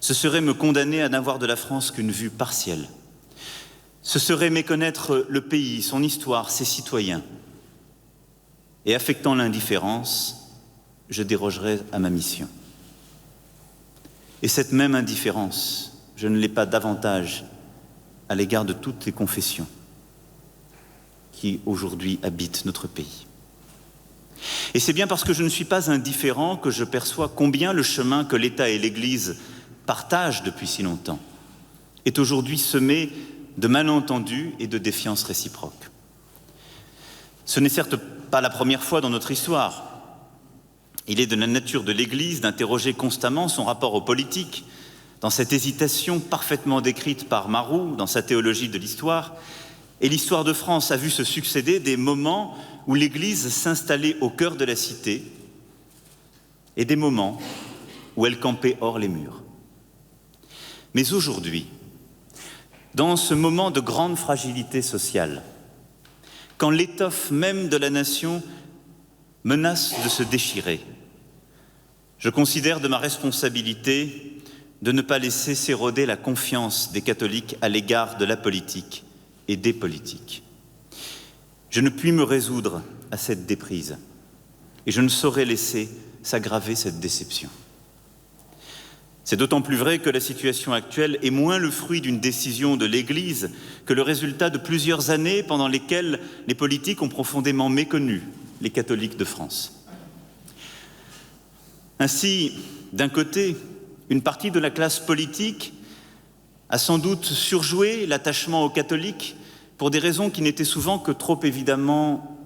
ce serait me condamner à n'avoir de la France qu'une vue partielle. Ce serait méconnaître le pays, son histoire, ses citoyens. Et affectant l'indifférence, je dérogerais à ma mission. Et cette même indifférence, je ne l'ai pas davantage à l'égard de toutes les confessions qui aujourd'hui habitent notre pays. Et c'est bien parce que je ne suis pas indifférent que je perçois combien le chemin que l'État et l'Église partagent depuis si longtemps est aujourd'hui semé de malentendus et de défiance réciproque. Ce n'est certes pas la première fois dans notre histoire. Il est de la nature de l'Église d'interroger constamment son rapport aux politiques, dans cette hésitation parfaitement décrite par Marroux dans sa théologie de l'histoire. Et l'histoire de France a vu se succéder des moments où l'Église s'installait au cœur de la cité et des moments où elle campait hors les murs. Mais aujourd'hui, dans ce moment de grande fragilité sociale, quand l'étoffe même de la nation menace de se déchirer, je considère de ma responsabilité de ne pas laisser s'éroder la confiance des catholiques à l'égard de la politique et des politiques. Je ne puis me résoudre à cette déprise et je ne saurais laisser s'aggraver cette déception. C'est d'autant plus vrai que la situation actuelle est moins le fruit d'une décision de l'Église que le résultat de plusieurs années pendant lesquelles les politiques ont profondément méconnu les catholiques de France. Ainsi, d'un côté, une partie de la classe politique a sans doute surjoué l'attachement aux catholiques pour des raisons qui n'étaient souvent que trop évidemment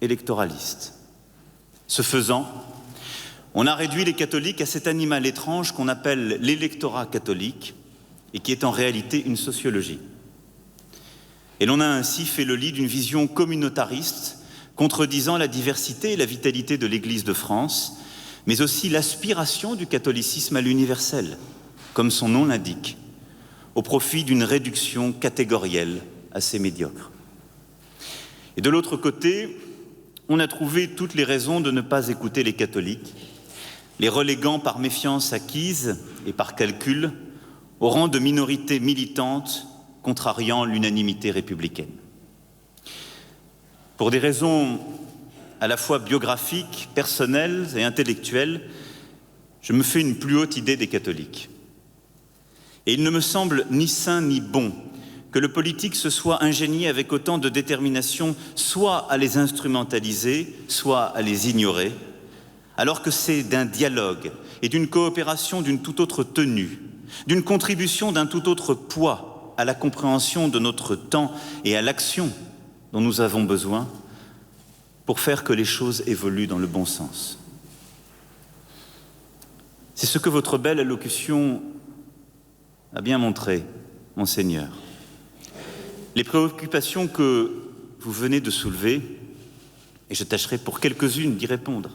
électoralistes. Ce faisant, on a réduit les catholiques à cet animal étrange qu'on appelle l'électorat catholique et qui est en réalité une sociologie. Et l'on a ainsi fait le lit d'une vision communautariste contredisant la diversité et la vitalité de l'Église de France, mais aussi l'aspiration du catholicisme à l'universel, comme son nom l'indique, au profit d'une réduction catégorielle assez médiocre. Et de l'autre côté, on a trouvé toutes les raisons de ne pas écouter les catholiques, les reléguant par méfiance acquise et par calcul au rang de minorités militantes contrariant l'unanimité républicaine. Pour des raisons à la fois biographiques, personnelles et intellectuelles, je me fais une plus haute idée des catholiques. Et il ne me semble ni sain ni bon que le politique se soit ingénié avec autant de détermination soit à les instrumentaliser, soit à les ignorer, alors que c'est d'un dialogue et d'une coopération d'une toute autre tenue, d'une contribution d'un tout autre poids à la compréhension de notre temps et à l'action dont nous avons besoin pour faire que les choses évoluent dans le bon sens. C'est ce que votre belle allocution a bien montré, Monseigneur. Les préoccupations que vous venez de soulever, et je tâcherai pour quelques-unes d'y répondre,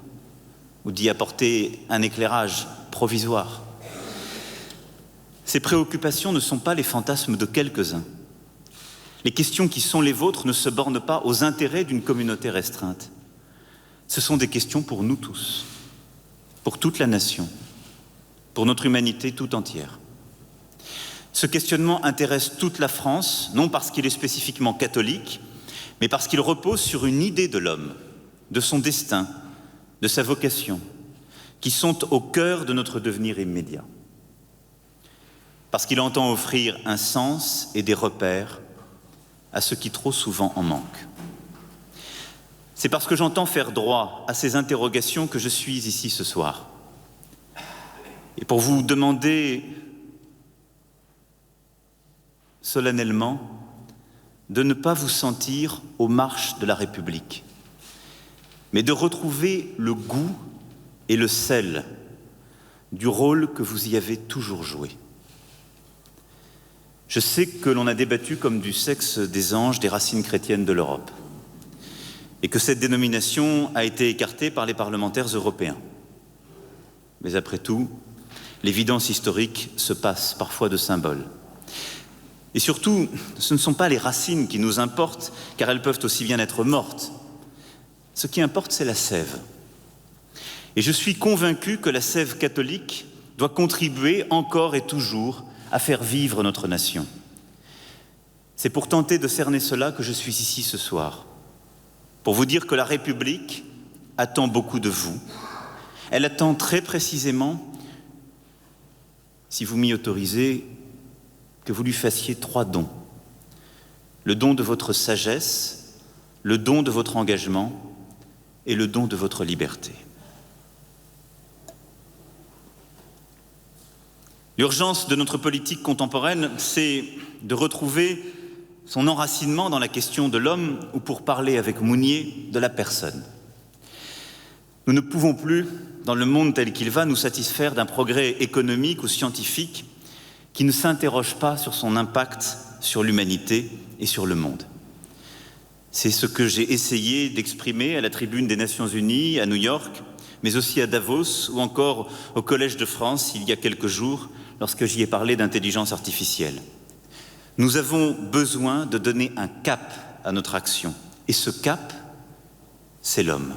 ou d'y apporter un éclairage provisoire. Ces préoccupations ne sont pas les fantasmes de quelques-uns. Les questions qui sont les vôtres ne se bornent pas aux intérêts d'une communauté restreinte. Ce sont des questions pour nous tous, pour toute la nation, pour notre humanité tout entière. Ce questionnement intéresse toute la France, non parce qu'il est spécifiquement catholique, mais parce qu'il repose sur une idée de l'homme, de son destin, de sa vocation, qui sont au cœur de notre devenir immédiat. Parce qu'il entend offrir un sens et des repères à ceux qui trop souvent en manquent. C'est parce que j'entends faire droit à ces interrogations que je suis ici ce soir. Et pour vous demander solennellement de ne pas vous sentir aux marches de la République, mais de retrouver le goût et le sel du rôle que vous y avez toujours joué. Je sais que l'on a débattu comme du sexe des anges des racines chrétiennes de l'Europe et que cette dénomination a été écartée par les parlementaires européens. Mais après tout, l'évidence historique se passe parfois de symboles. Et surtout, ce ne sont pas les racines qui nous importent, car elles peuvent aussi bien être mortes. Ce qui importe, c'est la sève. Et je suis convaincu que la sève catholique doit contribuer encore et toujours à faire vivre notre nation. C'est pour tenter de cerner cela que je suis ici ce soir, pour vous dire que la République attend beaucoup de vous. Elle attend très précisément, si vous m'y autorisez, que vous lui fassiez 3 dons. Le don de votre sagesse, le don de votre engagement et le don de votre liberté. L'urgence de notre politique contemporaine, c'est de retrouver son enracinement dans la question de l'homme, ou pour parler avec Mounier, de la personne. Nous ne pouvons plus, dans le monde tel qu'il va, nous satisfaire d'un progrès économique ou scientifique qui ne s'interroge pas sur son impact sur l'humanité et sur le monde. C'est ce que j'ai essayé d'exprimer à la tribune des Nations Unies, à New York, mais aussi à Davos ou encore au Collège de France il y a quelques jours, lorsque j'y ai parlé d'intelligence artificielle. Nous avons besoin de donner un cap à notre action. Et ce cap, c'est l'homme.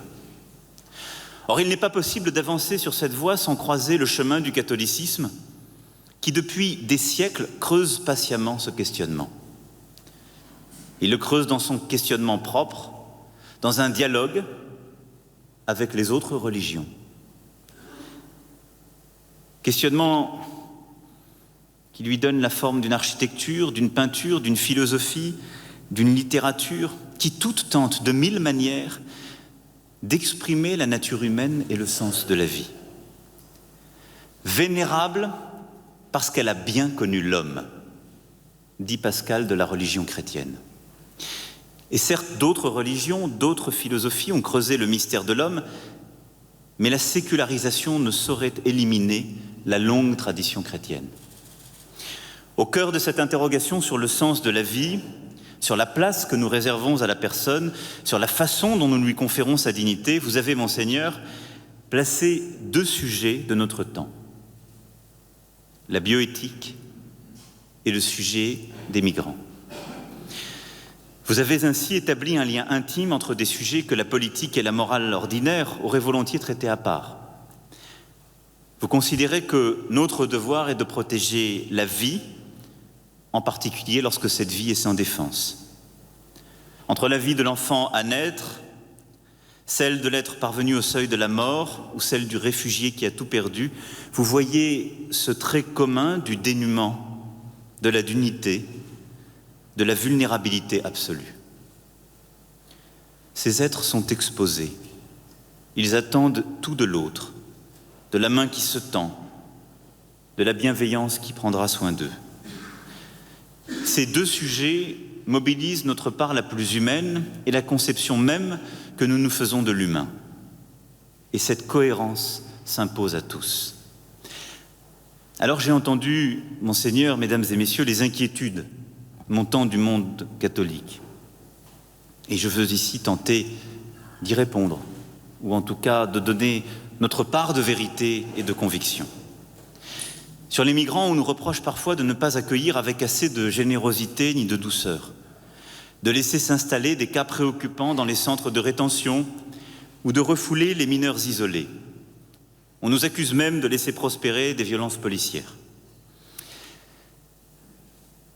Or, il n'est pas possible d'avancer sur cette voie sans croiser le chemin du catholicisme, qui depuis des siècles creuse patiemment ce questionnement. Il le creuse dans son questionnement propre, dans un dialogue avec les autres religions. Questionnement qui lui donne la forme d'une architecture, d'une peinture, d'une philosophie, d'une littérature, qui toutes tentent de 1000 manières d'exprimer la nature humaine et le sens de la vie. Vénérable parce qu'elle a bien connu l'homme, dit Pascal de la religion chrétienne. Et certes, d'autres religions, d'autres philosophies ont creusé le mystère de l'homme, mais la sécularisation ne saurait éliminer la longue tradition chrétienne. Au cœur de cette interrogation sur le sens de la vie, sur la place que nous réservons à la personne, sur la façon dont nous lui conférons sa dignité, vous avez, Monseigneur, placé 2 sujets de notre temps. La bioéthique et le sujet des migrants. Vous avez ainsi établi un lien intime entre des sujets que la politique et la morale ordinaire auraient volontiers traités à part. Vous considérez que notre devoir est de protéger la vie, en particulier lorsque cette vie est sans défense. Entre la vie de l'enfant à naître, celle de l'être parvenu au seuil de la mort ou celle du réfugié qui a tout perdu, vous voyez ce trait commun du dénuement, de la dignité, de la vulnérabilité absolue. Ces êtres sont exposés. Ils attendent tout de l'autre, de la main qui se tend, de la bienveillance qui prendra soin d'eux. Ces 2 sujets mobilisent notre part la plus humaine et la conception même que nous nous faisons de l'humain. Et cette cohérence s'impose à tous. Alors j'ai entendu, Monseigneur, Mesdames et Messieurs, les inquiétudes montant du monde catholique. Et je veux ici tenter d'y répondre, ou en tout cas de donner notre part de vérité et de conviction. Sur les migrants, on nous reproche parfois de ne pas accueillir avec assez de générosité ni de douceur, de laisser s'installer des cas préoccupants dans les centres de rétention ou de refouler les mineurs isolés. On nous accuse même de laisser prospérer des violences policières.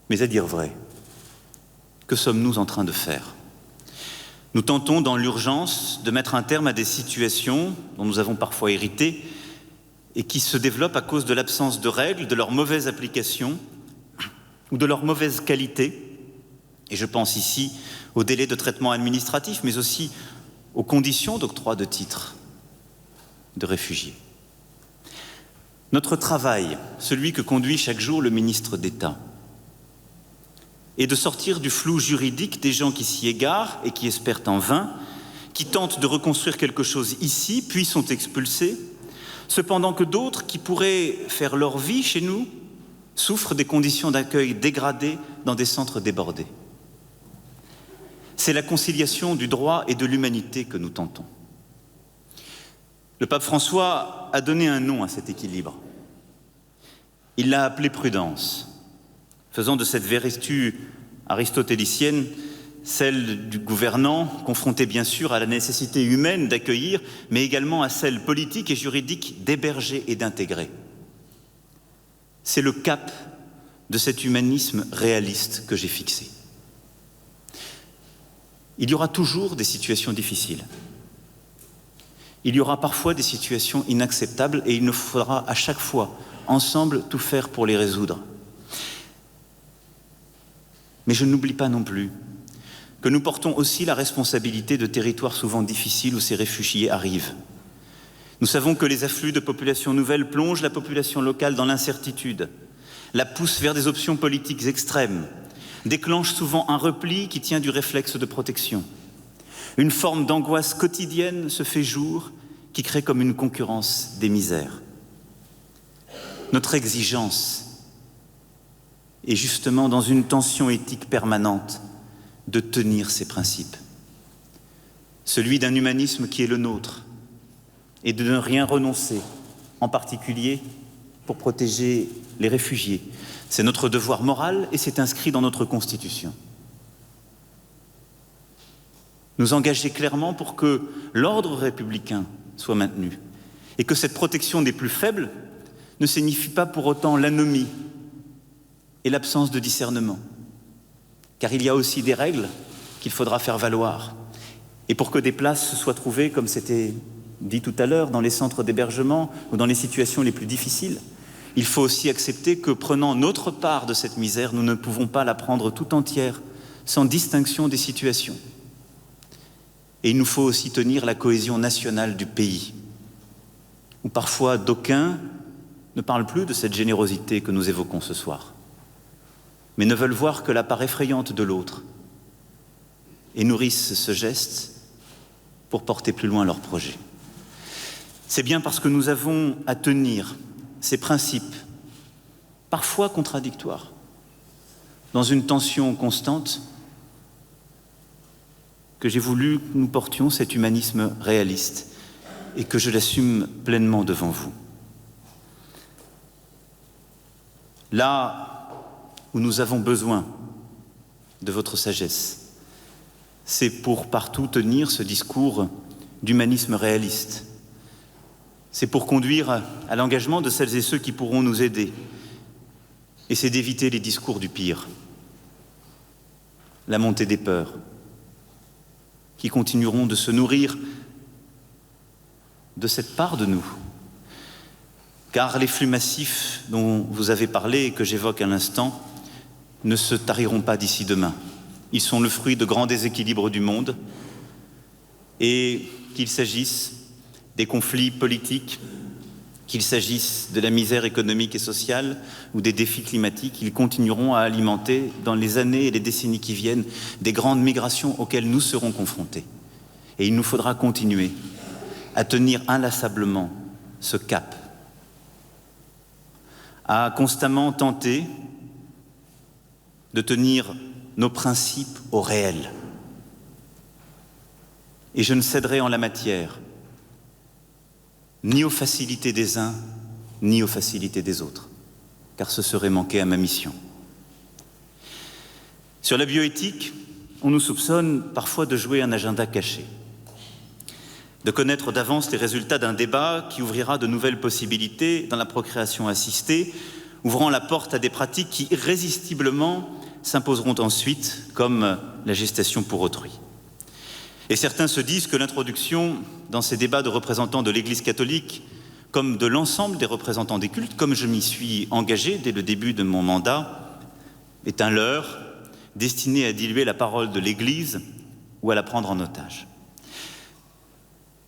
Mais à dire vrai, que sommes-nous en train de faire ? Nous tentons dans l'urgence de mettre un terme à des situations dont nous avons parfois hérité et qui se développent à cause de l'absence de règles, de leur mauvaise application ou de leur mauvaise qualité. Et je pense ici aux délais de traitement administratif, mais aussi aux conditions d'octroi de titres de réfugiés. Notre travail, celui que conduit chaque jour le ministre d'État, est de sortir du flou juridique des gens qui s'y égarent et qui espèrent en vain, qui tentent de reconstruire quelque chose ici, puis sont expulsés, cependant que d'autres qui pourraient faire leur vie chez nous souffrent des conditions d'accueil dégradées dans des centres débordés. C'est la conciliation du droit et de l'humanité que nous tentons. Le pape François a donné un nom à cet équilibre. Il l'a appelé prudence, faisant de cette vertu aristotélicienne celle du gouvernant, confronté bien sûr à la nécessité humaine d'accueillir, mais également à celle politique et juridique d'héberger et d'intégrer. C'est le cap de cet humanisme réaliste que j'ai fixé. Il y aura toujours des situations difficiles. Il y aura parfois des situations inacceptables et il nous faudra à chaque fois, ensemble, tout faire pour les résoudre. Mais je n'oublie pas non plus que nous portons aussi la responsabilité de territoires souvent difficiles où ces réfugiés arrivent. Nous savons que les afflux de populations nouvelles plongent la population locale dans l'incertitude, la poussent vers des options politiques extrêmes, déclenchent souvent un repli qui tient du réflexe de protection. Une forme d'angoisse quotidienne se fait jour qui crée comme une concurrence des misères. Notre exigence est justement dans une tension éthique permanente de tenir ces principes. Celui d'un humanisme qui est le nôtre et de ne rien renoncer, en particulier pour protéger les réfugiés. C'est notre devoir moral et c'est inscrit dans notre Constitution. Nous engager clairement pour que l'ordre républicain soit maintenu et que cette protection des plus faibles ne signifie pas pour autant l'anomie et l'absence de discernement. Car il y a aussi des règles qu'il faudra faire valoir. Et pour que des places soient trouvées, comme c'était dit tout à l'heure, dans les centres d'hébergement ou dans les situations les plus difficiles, il faut aussi accepter que, prenant notre part de cette misère, nous ne pouvons pas la prendre tout entière, sans distinction des situations. Et il nous faut aussi tenir la cohésion nationale du pays, où parfois d'aucuns ne parlent plus de cette générosité que nous évoquons ce soir, mais ne veulent voir que la part effrayante de l'autre et nourrissent ce geste pour porter plus loin leur projet. C'est bien parce que nous avons à tenir ces principes, parfois contradictoires, dans une tension constante, que j'ai voulu que nous portions cet humanisme réaliste et que je l'assume pleinement devant vous. Là où nous avons besoin de votre sagesse, c'est pour partout tenir ce discours d'humanisme réaliste. C'est pour conduire à l'engagement de celles et ceux qui pourront nous aider. Et c'est d'éviter les discours du pire, la montée des peurs, qui continueront de se nourrir de cette part de nous. Car les flux massifs dont vous avez parlé et que j'évoque à l'instant ne se tariront pas d'ici demain. Ils sont le fruit de grands déséquilibres du monde et qu'il s'agisse des conflits politiques, qu'il s'agisse de la misère économique et sociale ou des défis climatiques, ils continueront à alimenter dans les années et les décennies qui viennent des grandes migrations auxquelles nous serons confrontés. Et il nous faudra continuer à tenir inlassablement ce cap, à constamment tenter de tenir nos principes au réel. Et je ne céderai en la matière ni aux facilités des uns, ni aux facilités des autres, car ce serait manquer à ma mission. Sur la bioéthique, on nous soupçonne parfois de jouer un agenda caché, de connaître d'avance les résultats d'un débat qui ouvrira de nouvelles possibilités dans la procréation assistée, ouvrant la porte à des pratiques qui irrésistiblement s'imposeront ensuite, comme la gestation pour autrui. Et certains se disent que l'introduction dans ces débats de représentants de l'Église catholique, comme de l'ensemble des représentants des cultes, comme je m'y suis engagé dès le début de mon mandat, est un leurre destiné à diluer la parole de l'Église ou à la prendre en otage.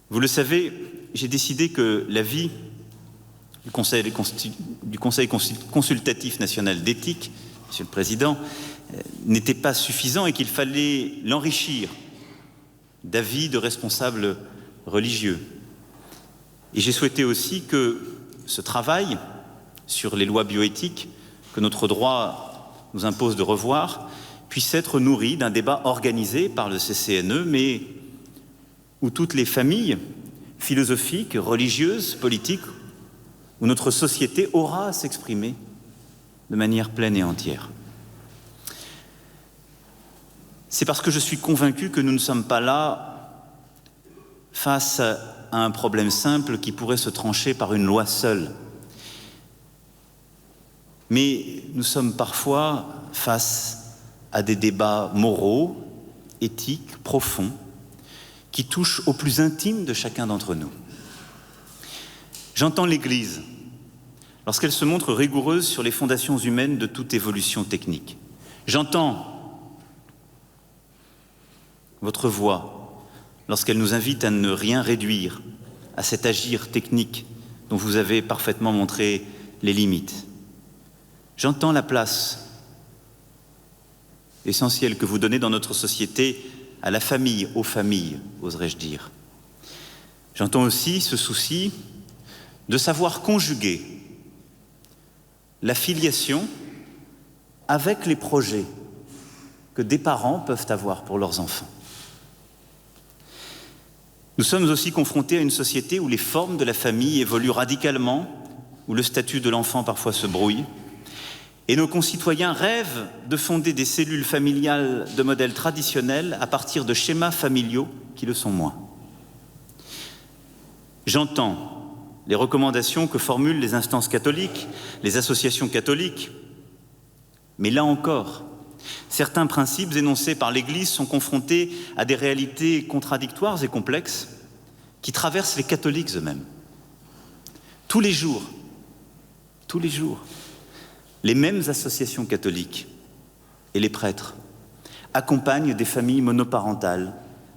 Vous le savez, j'ai décidé que l'avis du Conseil consultatif national d'éthique, Monsieur le Président, n'était pas suffisant et qu'il fallait l'enrichir d'avis de responsables religieux. Et j'ai souhaité aussi que ce travail sur les lois bioéthiques, que notre droit nous impose de revoir, puisse être nourri d'un débat organisé par le CCNE, mais où toutes les familles philosophiques, religieuses, politiques, où notre société aura à s'exprimer de manière pleine et entière. C'est parce que je suis convaincu que nous ne sommes pas là face à un problème simple qui pourrait se trancher par une loi seule. Mais nous sommes parfois face à des débats moraux, éthiques, profonds, qui touchent au plus intime de chacun d'entre nous. J'entends l'Église lorsqu'elle se montre rigoureuse sur les fondations humaines de toute évolution technique. J'entends votre voix lorsqu'elle nous invite à ne rien réduire à cet agir technique dont vous avez parfaitement montré les limites. J'entends la place essentielle que vous donnez dans notre société à la famille, aux familles, oserais-je dire. J'entends aussi ce souci de savoir conjuguer la filiation avec les projets que des parents peuvent avoir pour leurs enfants. Nous sommes aussi confrontés à une société où les formes de la famille évoluent radicalement, où le statut de l'enfant parfois se brouille, et nos concitoyens rêvent de fonder des cellules familiales de modèle traditionnel à partir de schémas familiaux qui le sont moins. J'entends les recommandations que formulent les instances catholiques, les associations catholiques, mais là encore, certains principes énoncés par l'Église sont confrontés à des réalités contradictoires et complexes qui traversent les catholiques eux-mêmes. Tous les jours, les mêmes associations catholiques et les prêtres accompagnent des familles monoparentales,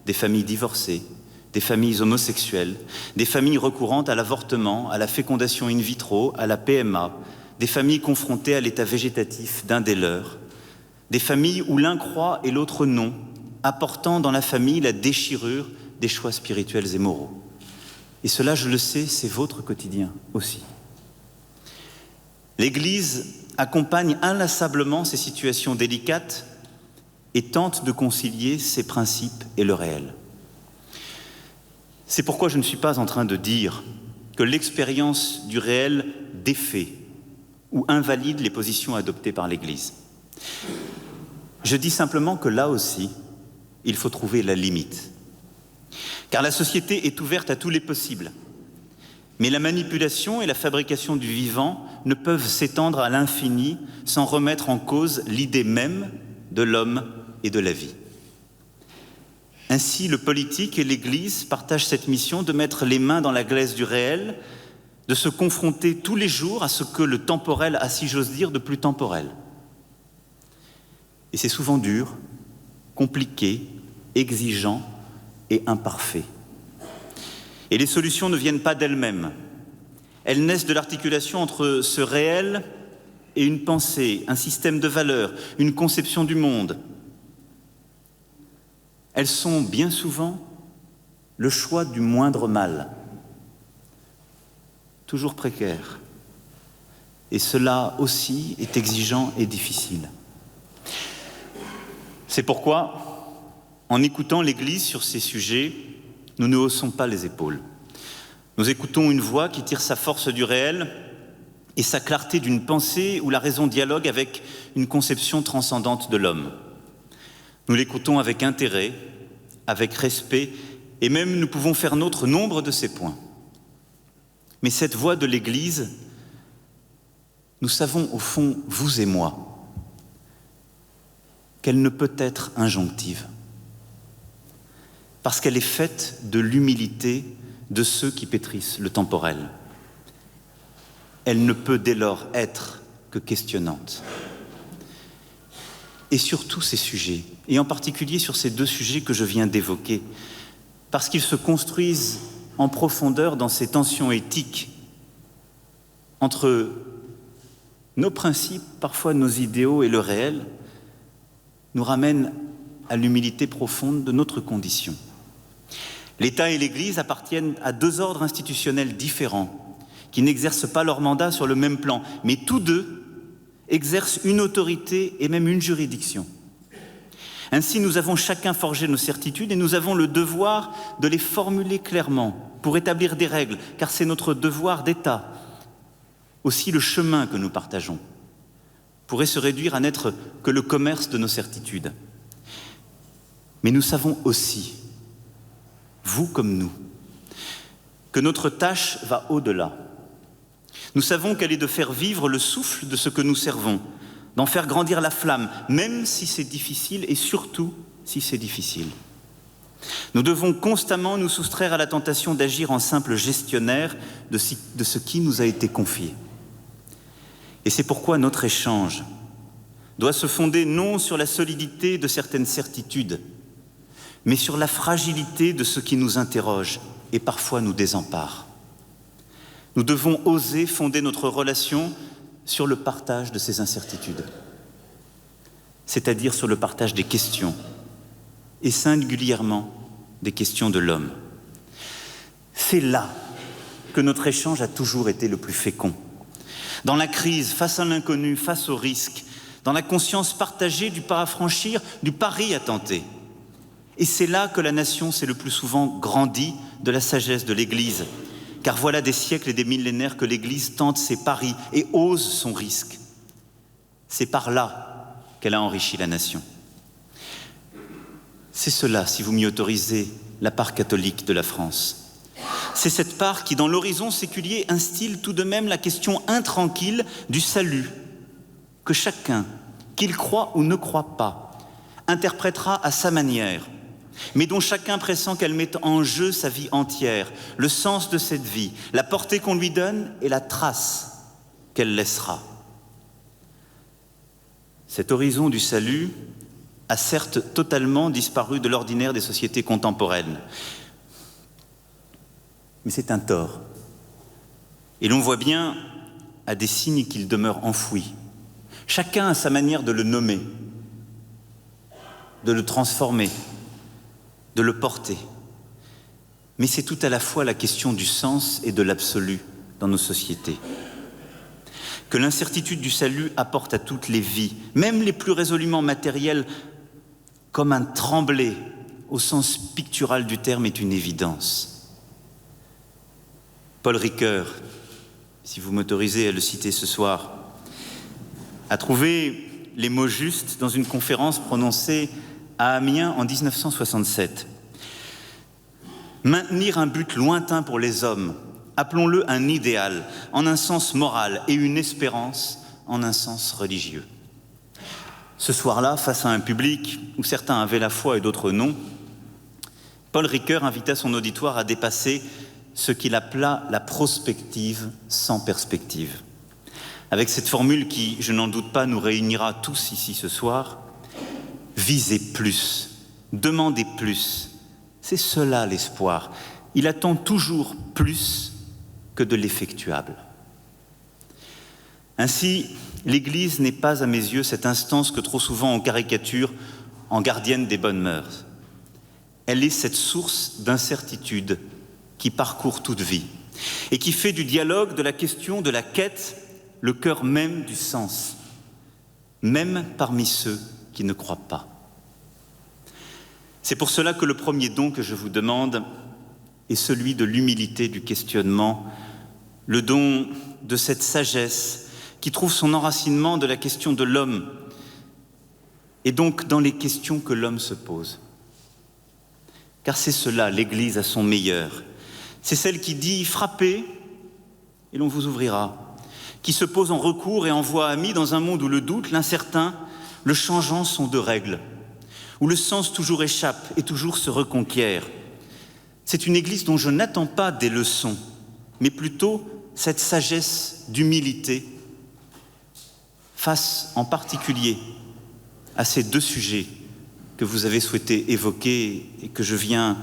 des familles divorcées, des familles homosexuelles, des familles recourant à l'avortement, à la fécondation in vitro, à la PMA, des familles confrontées à l'état végétatif d'un des leurs, des familles où l'un croit et l'autre non, apportant dans la famille la déchirure des choix spirituels et moraux. Et cela, je le sais, c'est votre quotidien aussi. L'Église accompagne inlassablement ces situations délicates et tente de concilier ses principes et le réel. C'est pourquoi je ne suis pas en train de dire que l'expérience du réel défait ou invalide les positions adoptées par l'Église. Je dis simplement que là aussi, il faut trouver la limite. Car la société est ouverte à tous les possibles. Mais la manipulation et la fabrication du vivant ne peuvent s'étendre à l'infini sans remettre en cause l'idée même de l'homme et de la vie. Ainsi, le politique et l'Église partagent cette mission de mettre les mains dans la glaise du réel, de se confronter tous les jours à ce que le temporel a, si j'ose dire, de plus temporel. Et c'est souvent dur, compliqué, exigeant et imparfait. Et les solutions ne viennent pas d'elles-mêmes. Elles naissent de l'articulation entre ce réel et une pensée, un système de valeurs, une conception du monde. Elles sont bien souvent le choix du moindre mal, toujours précaire. Et cela aussi est exigeant et difficile. C'est pourquoi, en écoutant l'Église sur ces sujets, nous ne haussons pas les épaules. Nous écoutons une voix qui tire sa force du réel et sa clarté d'une pensée où la raison dialogue avec une conception transcendante de l'homme. Nous l'écoutons avec intérêt, avec respect, et même nous pouvons faire nôtre nombre de ses points. Mais cette voix de l'Église, nous savons au fond, vous et moi, qu'elle ne peut être injonctive, parce qu'elle est faite de l'humilité de ceux qui pétrissent le temporel. Elle ne peut dès lors être que questionnante. Et sur tous ces sujets, et en particulier sur ces deux sujets que je viens d'évoquer, parce qu'ils se construisent en profondeur dans ces tensions éthiques entre nos principes, parfois nos idéaux et le réel, nous ramènent à l'humilité profonde de notre condition. L'État et l'Église appartiennent à deux ordres institutionnels différents, qui n'exercent pas leur mandat sur le même plan, mais tous deux exercent une autorité et même une juridiction. Ainsi, nous avons chacun forgé nos certitudes et nous avons le devoir de les formuler clairement pour établir des règles, car c'est notre devoir d'État. Aussi, le chemin que nous partageons pourrait se réduire à n'être que le commerce de nos certitudes. Mais nous savons aussi, vous comme nous, que notre tâche va au-delà, Nous savons qu'elle est de faire vivre le souffle de ce que nous servons, d'en faire grandir la flamme, même si c'est difficile et surtout si c'est difficile. Nous devons constamment nous soustraire à la tentation d'agir en simple gestionnaire de ce qui nous a été confié. Et c'est pourquoi notre échange doit se fonder non sur la solidité de certaines certitudes, mais sur la fragilité de ce qui nous interroge et parfois nous désempare. Nous devons oser fonder notre relation sur le partage de ces incertitudes, c'est-à-dire sur le partage des questions, et singulièrement des questions de l'homme. C'est là que notre échange a toujours été le plus fécond. Dans la crise, face à l'inconnu, face au risque, dans la conscience partagée du pas à franchir, du pari à tenter. Et c'est là que la nation s'est le plus souvent grandie de la sagesse de l'Église. Car voilà des siècles et des millénaires que l'Église tente ses paris et ose son risque. C'est par là qu'elle a enrichi la nation. C'est cela, si vous m'y autorisez, la part catholique de la France. C'est cette part qui, dans l'horizon séculier, instille tout de même la question intranquille du salut, que chacun, qu'il croit ou ne croit pas, interprétera à sa manière, mais dont chacun pressent qu'elle mette en jeu sa vie entière, le sens de cette vie, la portée qu'on lui donne et la trace qu'elle laissera. Cet horizon du salut a certes totalement disparu de l'ordinaire des sociétés contemporaines, mais c'est un tort. Et l'on voit bien à des signes qu'il demeure enfoui. Chacun a sa manière de le nommer, de le transformer, de le porter. Mais c'est tout à la fois la question du sens et de l'absolu dans nos sociétés. Que l'incertitude du salut apporte à toutes les vies, même les plus résolument matérielles, comme un tremblé au sens pictural du terme, est une évidence. Paul Ricoeur, si vous m'autorisez à le citer ce soir, a trouvé les mots justes dans une conférence prononcée à Amiens en 1967. Maintenir un but lointain pour les hommes, appelons-le un idéal, en un sens moral, et une espérance en un sens religieux. Ce soir-là, face à un public où certains avaient la foi et d'autres non, Paul Ricoeur invita son auditoire à dépasser ce qu'il appela la prospective sans perspective. Avec cette formule qui, je n'en doute pas, nous réunira tous ici ce soir, visez plus, demandez plus. C'est cela l'espoir. Il attend toujours plus que de l'effectuable. Ainsi, l'Église n'est pas à mes yeux cette instance que trop souvent on caricature en gardienne des bonnes mœurs. Elle est cette source d'incertitude qui parcourt toute vie et qui fait du dialogue, de la question, de la quête, le cœur même du sens, même parmi ceux qui ne croient pas. C'est pour cela que le premier don que je vous demande est celui de l'humilité du questionnement, le don de cette sagesse qui trouve son enracinement de la question de l'homme et donc dans les questions que l'homme se pose. Car c'est cela, l'Église à son meilleur. C'est celle qui dit « frappez et l'on vous ouvrira », qui se pose en recours et en voie amie dans un monde où le doute, l'incertain, le changeant sont de règles, où le sens toujours échappe et toujours se reconquiert. C'est une Église dont je n'attends pas des leçons, mais plutôt cette sagesse d'humilité face en particulier à ces deux sujets que vous avez souhaité évoquer et que je viens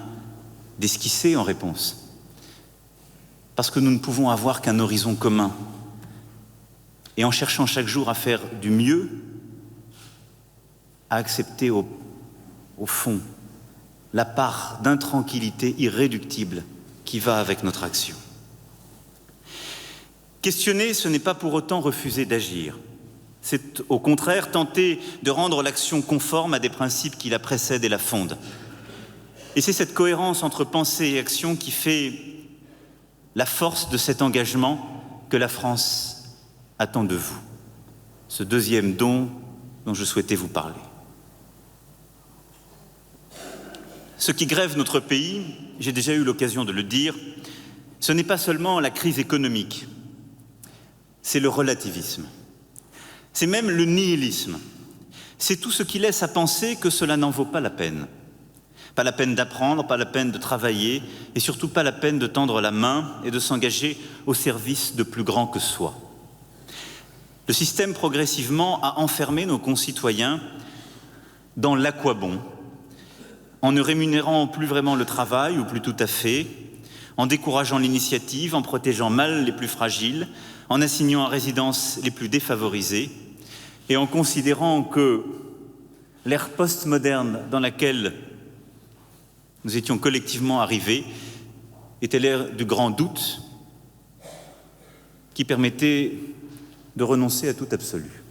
d'esquisser en réponse. Parce que nous ne pouvons avoir qu'un horizon commun. Et en cherchant chaque jour à faire du mieux, à accepter au fond la part d'intranquillité irréductible qui va avec notre action. Questionner, ce n'est pas pour autant refuser d'agir. C'est au contraire tenter de rendre l'action conforme à des principes qui la précèdent et la fondent. Et c'est cette cohérence entre pensée et action qui fait la force de cet engagement que la France attend de vous. Ce deuxième don dont je souhaitais vous parler. Ce qui grève notre pays, j'ai déjà eu l'occasion de le dire, ce n'est pas seulement la crise économique, c'est le relativisme. C'est même le nihilisme. C'est tout ce qui laisse à penser que cela n'en vaut pas la peine. Pas la peine d'apprendre, pas la peine de travailler, et surtout pas la peine de tendre la main et de s'engager au service de plus grand que soi. Le système progressivement a enfermé nos concitoyens dans l'à-quoi bon, en ne rémunérant plus vraiment le travail, ou plus tout à fait, en décourageant l'initiative, en protégeant mal les plus fragiles, en assignant à résidence les plus défavorisés, et en considérant que l'ère postmoderne dans laquelle nous étions collectivement arrivés était l'ère du grand doute qui permettait de renoncer à tout absolu.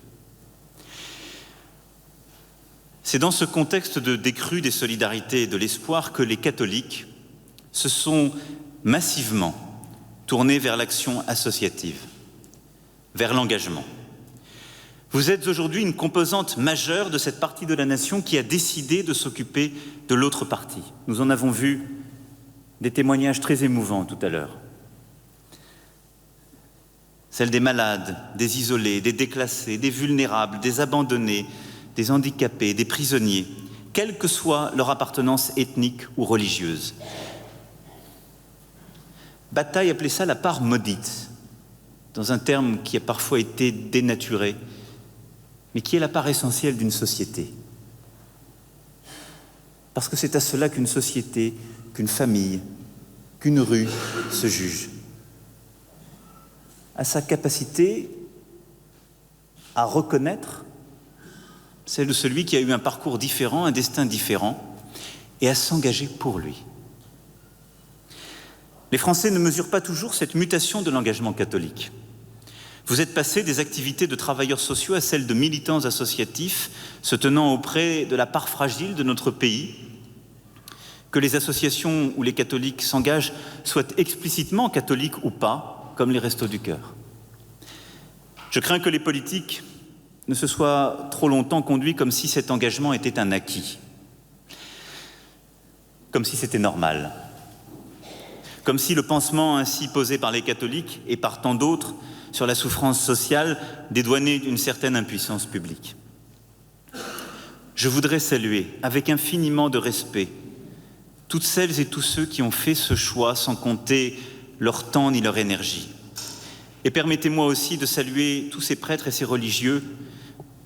C'est dans ce contexte de décrue des solidarités et de l'espoir que les catholiques se sont massivement tournés vers l'action associative, vers l'engagement. Vous êtes aujourd'hui une composante majeure de cette partie de la nation qui a décidé de s'occuper de l'autre partie. Nous en avons vu des témoignages très émouvants tout à l'heure. Celle des malades, des isolés, des déclassés, des vulnérables, des abandonnés, des handicapés, des prisonniers, quelle que soit leur appartenance ethnique ou religieuse. Bataille appelait ça la part maudite, dans un terme qui a parfois été dénaturé, mais qui est la part essentielle d'une société. Parce que c'est à cela qu'une société, qu'une famille, qu'une rue se juge. À sa capacité à reconnaître celle de celui qui a eu un parcours différent, un destin différent, et à s'engager pour lui. Les Français ne mesurent pas toujours cette mutation de l'engagement catholique. Vous êtes passé des activités de travailleurs sociaux à celles de militants associatifs se tenant auprès de la part fragile de notre pays. Que les associations où les catholiques s'engagent soient explicitement catholiques ou pas, comme les Restos du Cœur. Je crains que les politiques ne se soient trop longtemps conduits comme si cet engagement était un acquis, comme si c'était normal, comme si le pansement ainsi posé par les catholiques et par tant d'autres sur la souffrance sociale dédouanait d'une certaine impuissance publique. Je voudrais saluer avec infiniment de respect toutes celles et tous ceux qui ont fait ce choix sans compter leur temps ni leur énergie. Et permettez-moi aussi de saluer tous ces prêtres et ces religieux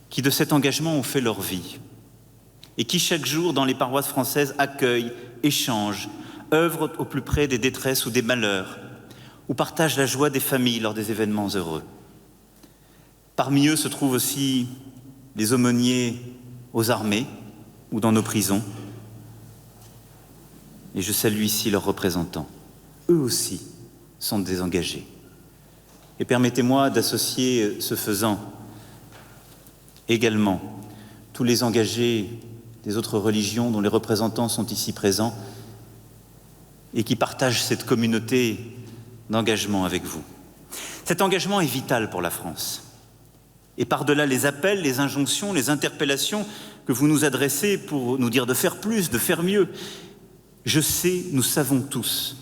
qui de cet engagement ont fait leur vie et qui chaque jour dans les paroisses françaises accueillent, échangent, œuvrent au plus près des détresses ou des malheurs, ou partagent la joie des familles lors des événements heureux. Parmi eux se trouvent aussi les aumôniers aux armées ou dans nos prisons. Et je salue ici leurs représentants. Eux aussi sont désengagés. Et permettez-moi d'associer, ce faisant, également tous les engagés des autres religions dont les représentants sont ici présents et qui partagent cette communauté d'engagement avec vous. Cet engagement est vital pour la France. Et par-delà les appels, les injonctions, les interpellations que vous nous adressez pour nous dire de faire plus, de faire mieux, je sais, nous savons tous,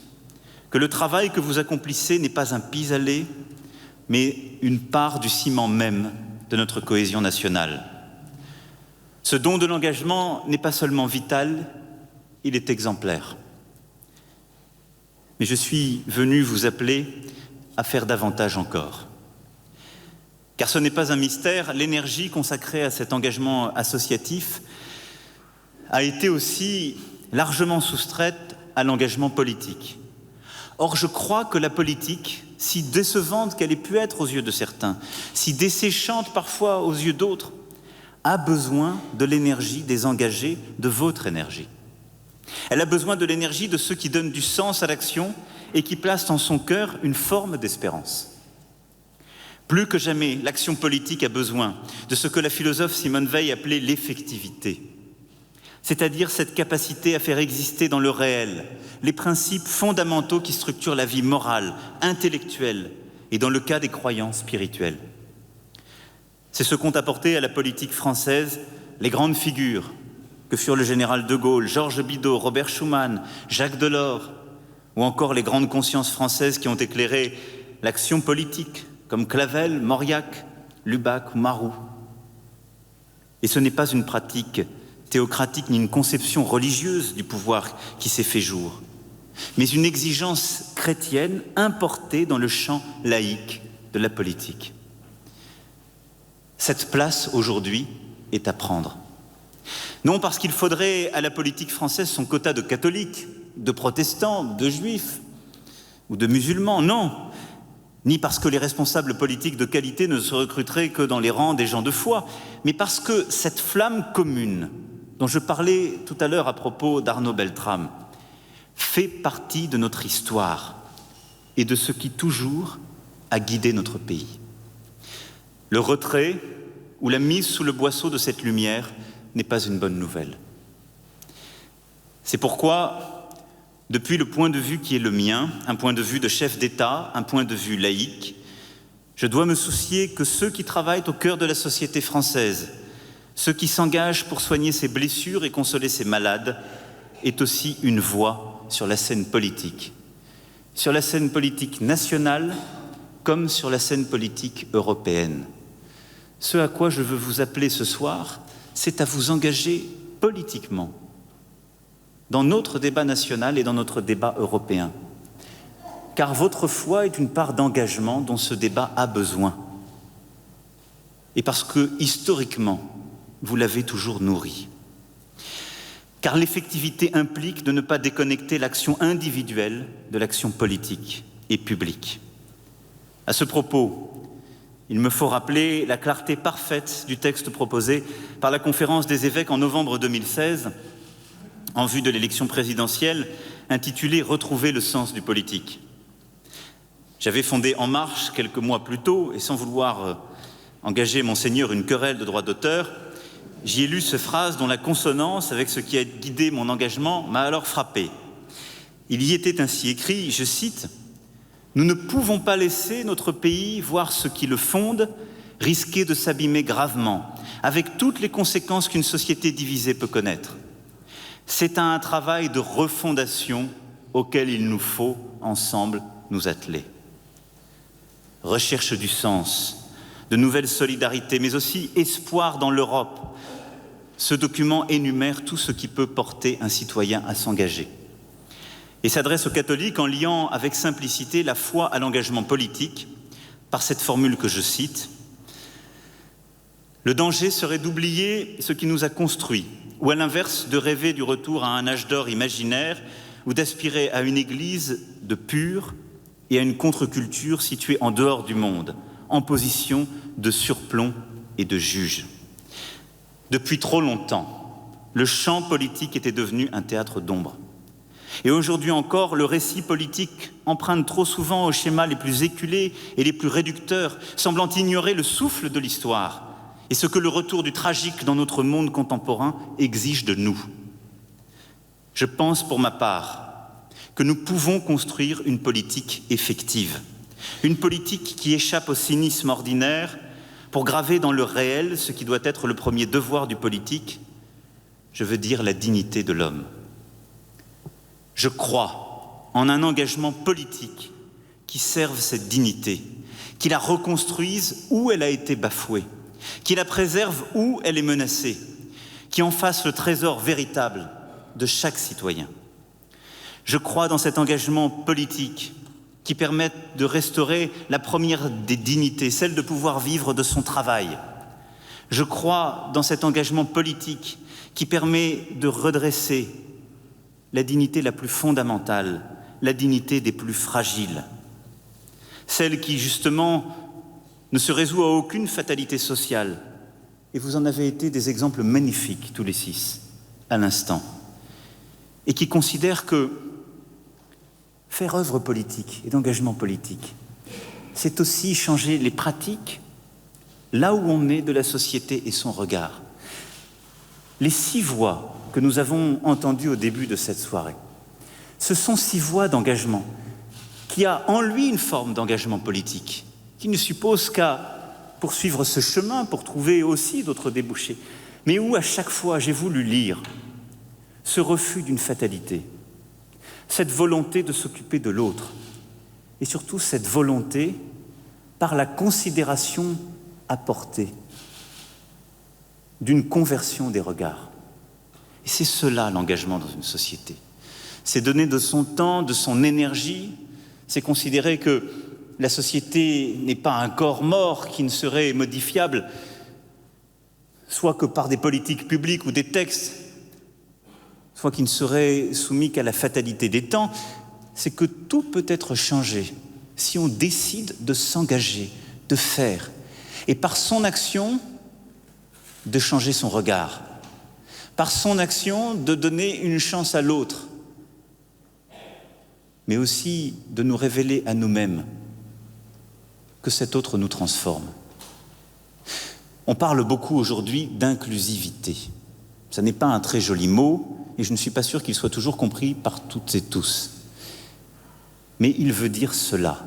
que le travail que vous accomplissez n'est pas un pis-aller, mais une part du ciment même de notre cohésion nationale. Ce don de l'engagement n'est pas seulement vital, il est exemplaire. Mais je suis venu vous appeler à faire davantage encore. Car ce n'est pas un mystère, l'énergie consacrée à cet engagement associatif a été aussi largement soustraite à l'engagement politique. Or, je crois que la politique, si décevante qu'elle ait pu être aux yeux de certains, si desséchante parfois aux yeux d'autres, a besoin de l'énergie des engagés, de votre énergie. Elle a besoin de l'énergie de ceux qui donnent du sens à l'action et qui placent en son cœur une forme d'espérance. Plus que jamais, l'action politique a besoin de ce que la philosophe Simone Veil appelait l'effectivité, c'est-à-dire cette capacité à faire exister dans le réel les principes fondamentaux qui structurent la vie morale, intellectuelle et dans le cas des croyances spirituelles. C'est ce qu'ont apporté à la politique française les grandes figures que furent le général de Gaulle, Georges Bidault, Robert Schuman, Jacques Delors, ou encore les grandes consciences françaises qui ont éclairé l'action politique comme Clavel, Mauriac, Lubac ou Marou. Et ce n'est pas une pratique théocratique ni une conception religieuse du pouvoir qui s'est fait jour, mais une exigence chrétienne importée dans le champ laïque de la politique. Cette place, aujourd'hui, est à prendre. Non parce qu'il faudrait à la politique française son quota de catholiques, de protestants, de juifs ou de musulmans, non, ni parce que les responsables politiques de qualité ne se recruteraient que dans les rangs des gens de foi, mais parce que cette flamme commune, dont je parlais tout à l'heure à propos d'Arnaud Beltrame, fait partie de notre histoire et de ce qui toujours a guidé notre pays. Le retrait ou la mise sous le boisseau de cette lumière n'est pas une bonne nouvelle. C'est pourquoi, depuis le point de vue qui est le mien, un point de vue de chef d'État, un point de vue laïque, je dois me soucier que ceux qui travaillent au cœur de la société française, ceux qui s'engagent pour soigner ses blessures et consoler ses malades, aient aussi une voix sur la scène politique nationale comme sur la scène politique européenne. Ce à quoi je veux vous appeler ce soir, c'est à vous engager politiquement dans notre débat national et dans notre débat européen. Car votre foi est une part d'engagement dont ce débat a besoin. Et parce que, historiquement, vous l'avez toujours nourri. Car l'effectivité implique de ne pas déconnecter l'action individuelle de l'action politique et publique. À ce propos, il me faut rappeler la clarté parfaite du texte proposé par la Conférence des évêques en novembre 2016, en vue de l'élection présidentielle, intitulé « Retrouver le sens du politique ». J'avais fondé En Marche quelques mois plus tôt, et sans vouloir engager Monseigneur une querelle de droit d'auteur, j'y ai lu cette phrase dont la consonance avec ce qui a guidé mon engagement m'a alors frappé. Il y était ainsi écrit, je cite, « Nous ne pouvons pas laisser notre pays voir ce qui le fonde risquer de s'abîmer gravement, avec toutes les conséquences qu'une société divisée peut connaître. C'est un travail de refondation auquel il nous faut, ensemble, nous atteler. » Recherche du sens, de nouvelles solidarités, mais aussi espoir dans l'Europe. Ce document énumère tout ce qui peut porter un citoyen à s'engager. Et s'adresse aux catholiques en liant avec simplicité la foi à l'engagement politique, par cette formule que je cite. Le danger serait d'oublier ce qui nous a construits, ou à l'inverse de rêver du retour à un âge d'or imaginaire, ou d'aspirer à une église de pure et à une contre-culture située en dehors du monde, en position de surplomb et de juge. Depuis trop longtemps, le champ politique était devenu un théâtre d'ombre. Et aujourd'hui encore, le récit politique emprunte trop souvent aux schémas les plus éculés et les plus réducteurs, semblant ignorer le souffle de l'histoire et ce que le retour du tragique dans notre monde contemporain exige de nous. Je pense pour ma part que nous pouvons construire une politique effective, une politique qui échappe au cynisme ordinaire pour graver dans le réel ce qui doit être le premier devoir du politique, je veux dire la dignité de l'homme. Je crois en un engagement politique qui serve cette dignité, qui la reconstruise où elle a été bafouée, qui la préserve où elle est menacée, qui en fasse le trésor véritable de chaque citoyen. Je crois dans cet engagement politique qui permet de restaurer la première des dignités, celle de pouvoir vivre de son travail. Je crois dans cet engagement politique qui permet de redresser la dignité la plus fondamentale, la dignité des plus fragiles, celle qui, justement, ne se résout à aucune fatalité sociale. Et vous en avez été des exemples magnifiques, tous les 6, à l'instant. Et qui considère que faire œuvre politique et d'engagement politique, c'est aussi changer les pratiques là où on est de la société et son regard. Les 6 voix que nous avons entendues au début de cette soirée, ce sont 6 voix d'engagement qui a en lui une forme d'engagement politique, qui ne suppose qu'à poursuivre ce chemin pour trouver aussi d'autres débouchés, mais où à chaque fois j'ai voulu lire ce refus d'une fatalité, cette volonté de s'occuper de l'autre, et surtout cette volonté par la considération apportée d'une conversion des regards. Et c'est cela l'engagement dans une société. C'est donner de son temps, de son énergie, c'est considérer que la société n'est pas un corps mort qui ne serait modifiable, soit que par des politiques publiques ou des textes, soit qui ne serait soumis qu'à la fatalité des temps. C'est que tout peut être changé si on décide de s'engager, de faire, et par son action, de changer son regard, par son action, de donner une chance à l'autre, mais aussi de nous révéler à nous-mêmes que cet autre nous transforme. On parle beaucoup aujourd'hui d'inclusivité. Ce n'est pas un très joli mot, et je ne suis pas sûr qu'il soit toujours compris par toutes et tous. Mais il veut dire cela.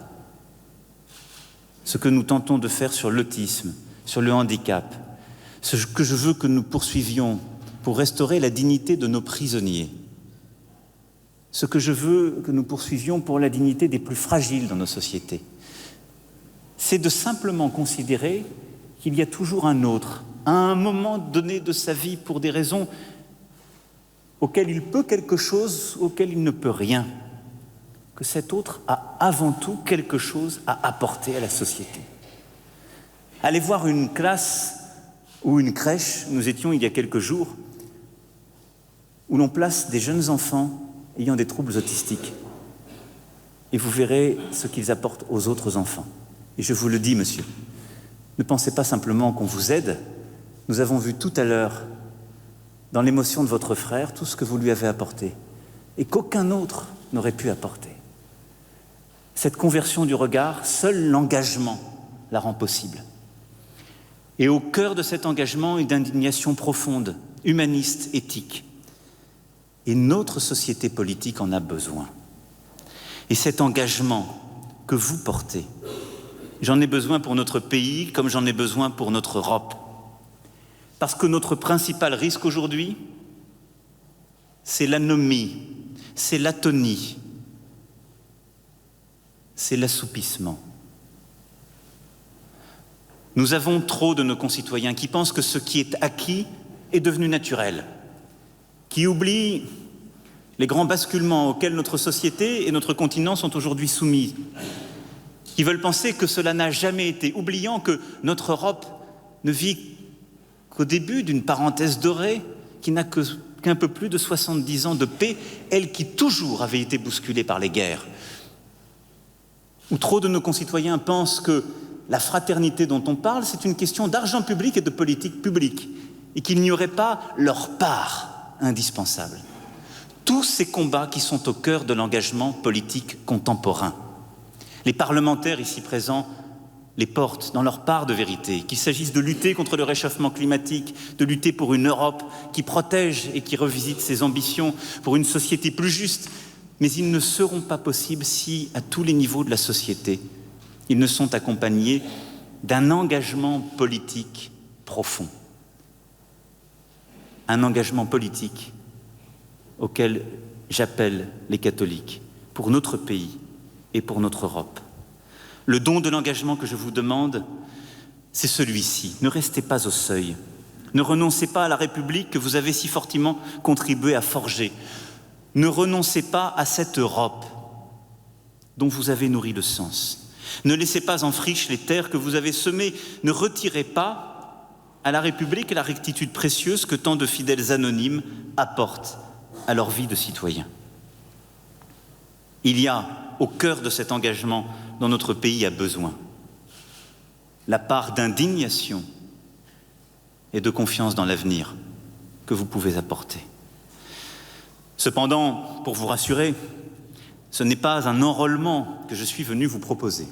Ce que nous tentons de faire sur l'autisme, sur le handicap, ce que je veux que nous poursuivions pour restaurer la dignité de nos prisonniers, ce que je veux que nous poursuivions pour la dignité des plus fragiles dans nos sociétés, c'est de simplement considérer qu'il y a toujours un autre, à un moment donné de sa vie, pour des raisons auxquelles il peut quelque chose, auxquelles il ne peut rien, que cet autre a avant tout quelque chose à apporter à la société. Allez voir une classe ou une crèche, nous étions il y a quelques jours, où l'on place des jeunes enfants ayant des troubles autistiques. Et vous verrez ce qu'ils apportent aux autres enfants. Et je vous le dis, monsieur, ne pensez pas simplement qu'on vous aide. Nous avons vu tout à l'heure, dans l'émotion de votre frère, tout ce que vous lui avez apporté, et qu'aucun autre n'aurait pu apporter. Cette conversion du regard, seul l'engagement la rend possible. Et au cœur de cet engagement, une indignation profonde, humaniste, éthique. Et notre société politique en a besoin. Et cet engagement que vous portez, j'en ai besoin pour notre pays comme j'en ai besoin pour notre Europe. Parce que notre principal risque aujourd'hui, c'est l'anomie, c'est l'atonie, c'est l'assoupissement. Nous avons trop de nos concitoyens qui pensent que ce qui est acquis est devenu naturel, qui oublient les grands basculements auxquels notre société et notre continent sont aujourd'hui soumis, qui veulent penser que cela n'a jamais été, oubliant que notre Europe ne vit qu'au début d'une parenthèse dorée qui n'a qu'un peu plus de 70 ans de paix, elle qui toujours avait été bousculée par les guerres. Où trop de nos concitoyens pensent que la fraternité dont on parle, c'est une question d'argent public et de politique publique, et qu'il n'y aurait pas leur part indispensable. Tous ces combats qui sont au cœur de l'engagement politique contemporain. Les parlementaires ici présents les portent dans leur part de vérité, qu'il s'agisse de lutter contre le réchauffement climatique, de lutter pour une Europe qui protège et qui revisite ses ambitions, pour une société plus juste, mais ils ne seront pas possibles si, à tous les niveaux de la société, ils ne sont accompagnés d'un engagement politique profond. Un engagement politique auquel j'appelle les catholiques, pour notre pays et pour notre Europe. Le don de l'engagement que je vous demande, c'est celui-ci. Ne restez pas au seuil. Ne renoncez pas à la République que vous avez si fortement contribué à forger. Ne renoncez pas à cette Europe dont vous avez nourri le sens. Ne laissez pas en friche les terres que vous avez semées. Ne retirez pas à la République la rectitude précieuse que tant de fidèles anonymes apportent à leur vie de citoyens. Il y a au cœur de cet engagement dont notre pays a besoin la part d'indignation et de confiance dans l'avenir que vous pouvez apporter. Cependant, pour vous rassurer, ce n'est pas un enrôlement que je suis venu vous proposer.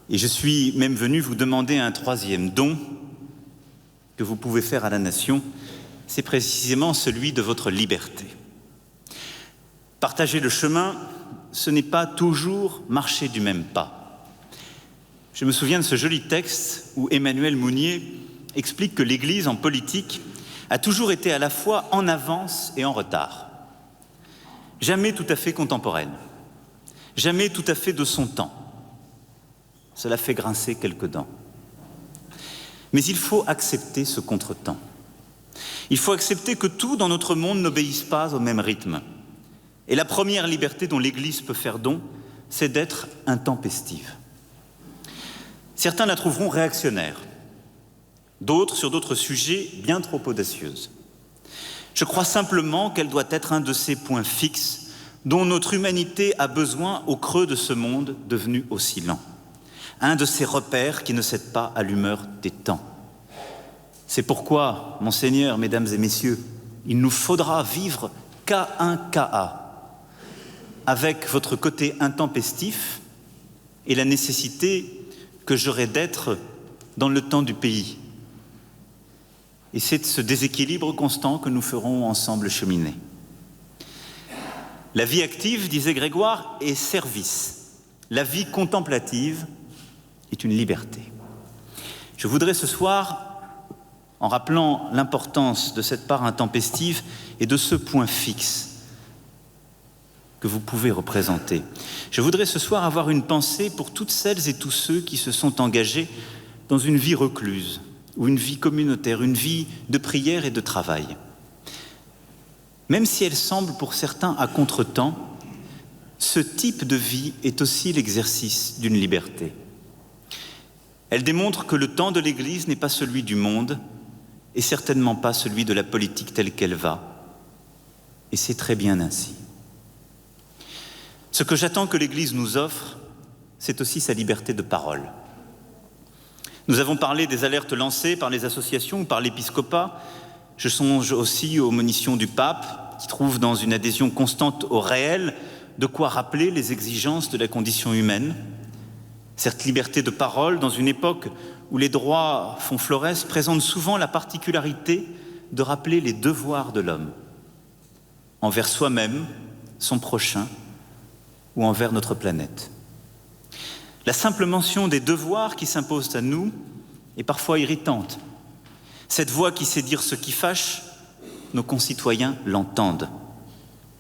Et je suis même venu vous demander un troisième don que vous pouvez faire à la nation, c'est précisément celui de votre liberté. Partager le chemin, ce n'est pas toujours marcher du même pas. Je me souviens de ce joli texte où Emmanuel Mounier explique que l'Église en politique a toujours été à la fois en avance et en retard. Jamais tout à fait contemporaine, jamais tout à fait de son temps. cela fait grincer quelques dents. Mais il faut accepter ce contretemps. Il faut accepter que tout dans notre monde n'obéisse pas au même rythme. Et la première liberté dont l'Église peut faire don, c'est d'être intempestive. Certains la trouveront réactionnaire, d'autres sur d'autres sujets bien trop audacieuses. Je crois simplement qu'elle doit être un de ces points fixes dont notre humanité a besoin au creux de ce monde devenu aussi lent. Un de ces repères qui ne cèdent pas à l'humeur des temps. C'est pourquoi, Monseigneur, Mesdames et Messieurs, il nous faudra vivre K1KA, avec votre côté intempestif et la nécessité que j'aurai d'être dans le temps du pays. Et c'est ce déséquilibre constant que nous ferons ensemble cheminer. La vie active, disait Grégoire, est service. La vie contemplative est une liberté. Je voudrais ce soir, en rappelant l'importance de cette part intempestive et de ce point fixe que vous pouvez représenter, je voudrais ce soir avoir une pensée pour toutes celles et tous ceux qui se sont engagés dans une vie recluse ou une vie communautaire, une vie de prière et de travail. Même si elle semble pour certains à contretemps, ce type de vie est aussi l'exercice d'une liberté. Elle démontre que le temps de l'Église n'est pas celui du monde et certainement pas celui de la politique telle qu'elle va. Et c'est très bien ainsi. Ce que j'attends que l'Église nous offre, c'est aussi sa liberté de parole. Nous avons parlé des alertes lancées par les associations ou par l'épiscopat. Je songe aussi aux monitions du pape, qui trouve dans une adhésion constante au réel de quoi rappeler les exigences de la condition humaine. Cette liberté de parole, dans une époque où les droits font florès, présente souvent la particularité de rappeler les devoirs de l'homme, envers soi-même, son prochain, ou envers notre planète. La simple mention des devoirs qui s'imposent à nous est parfois irritante. Cette voix qui sait dire ce qui fâche, nos concitoyens l'entendent,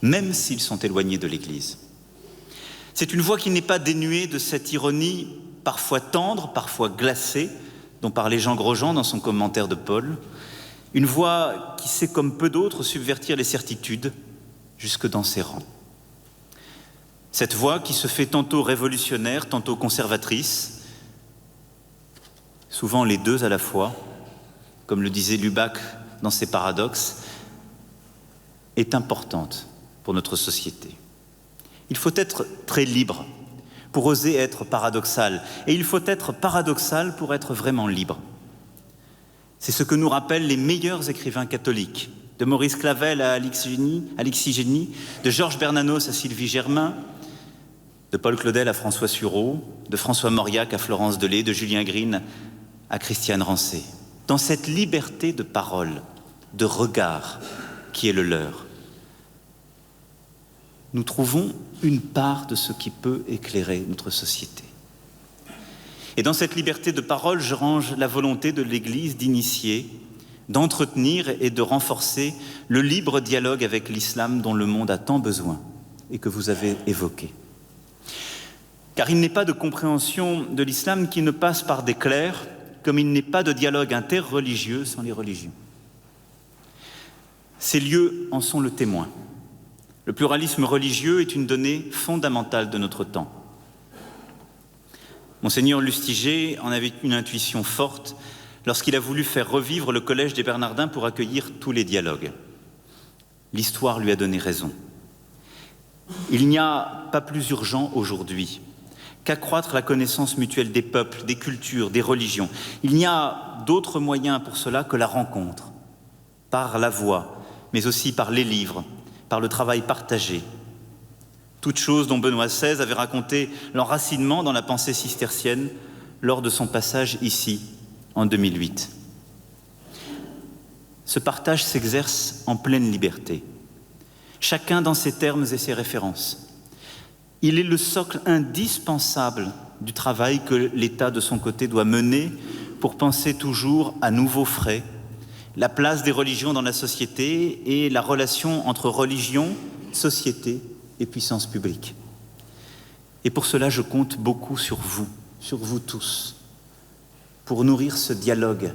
même s'ils sont éloignés de l'Église. C'est une voix qui n'est pas dénuée de cette ironie parfois tendre, parfois glacée, dont parlait Jean Grosjean dans son commentaire de Paul. Une voix qui sait, comme peu d'autres, subvertir les certitudes jusque dans ses rangs. Cette voix qui se fait tantôt révolutionnaire, tantôt conservatrice, souvent les deux à la fois, comme le disait Lubac dans ses paradoxes, est importante pour notre société. Il faut être très libre pour oser être paradoxal, et il faut être paradoxal pour être vraiment libre. C'est ce que nous rappellent les meilleurs écrivains catholiques, de Maurice Clavel à Alexis Génie, de Georges Bernanos à Sylvie Germain, de Paul Claudel à François Sureau, de François Mauriac à Florence Delay, de Julien Green à Christiane Rancé. Dans cette liberté de parole, de regard qui est le leur, nous trouvons une part de ce qui peut éclairer notre société. Et dans cette liberté de parole, je range la volonté de l'Église d'initier, d'entretenir et de renforcer le libre dialogue avec l'islam dont le monde a tant besoin et que vous avez évoqué. Car il n'est pas de compréhension de l'islam qui ne passe par des clercs, comme il n'est pas de dialogue interreligieux sans les religions. Ces lieux en sont le témoin. Le pluralisme religieux est une donnée fondamentale de notre temps. Monseigneur Lustiger en avait une intuition forte lorsqu'il a voulu faire revivre le Collège des Bernardins pour accueillir tous les dialogues. L'histoire lui a donné raison. Il n'y a pas plus urgent aujourd'hui qu'accroître la connaissance mutuelle des peuples, des cultures, des religions. Il n'y a d'autre moyen pour cela que la rencontre, par la voix, mais aussi par les livres, par le travail partagé. Toute chose dont Benoît XVI avait raconté l'enracinement dans la pensée cistercienne lors de son passage ici, en 2008. Ce partage s'exerce en pleine liberté, chacun dans ses termes et ses références. Il est le socle indispensable du travail que l'État, de son côté, doit mener pour penser toujours à nouveau frais la place des religions dans la société et la relation entre religion, société et puissance publique. Et pour cela, je compte beaucoup sur vous, sur vous tous, pour nourrir ce dialogue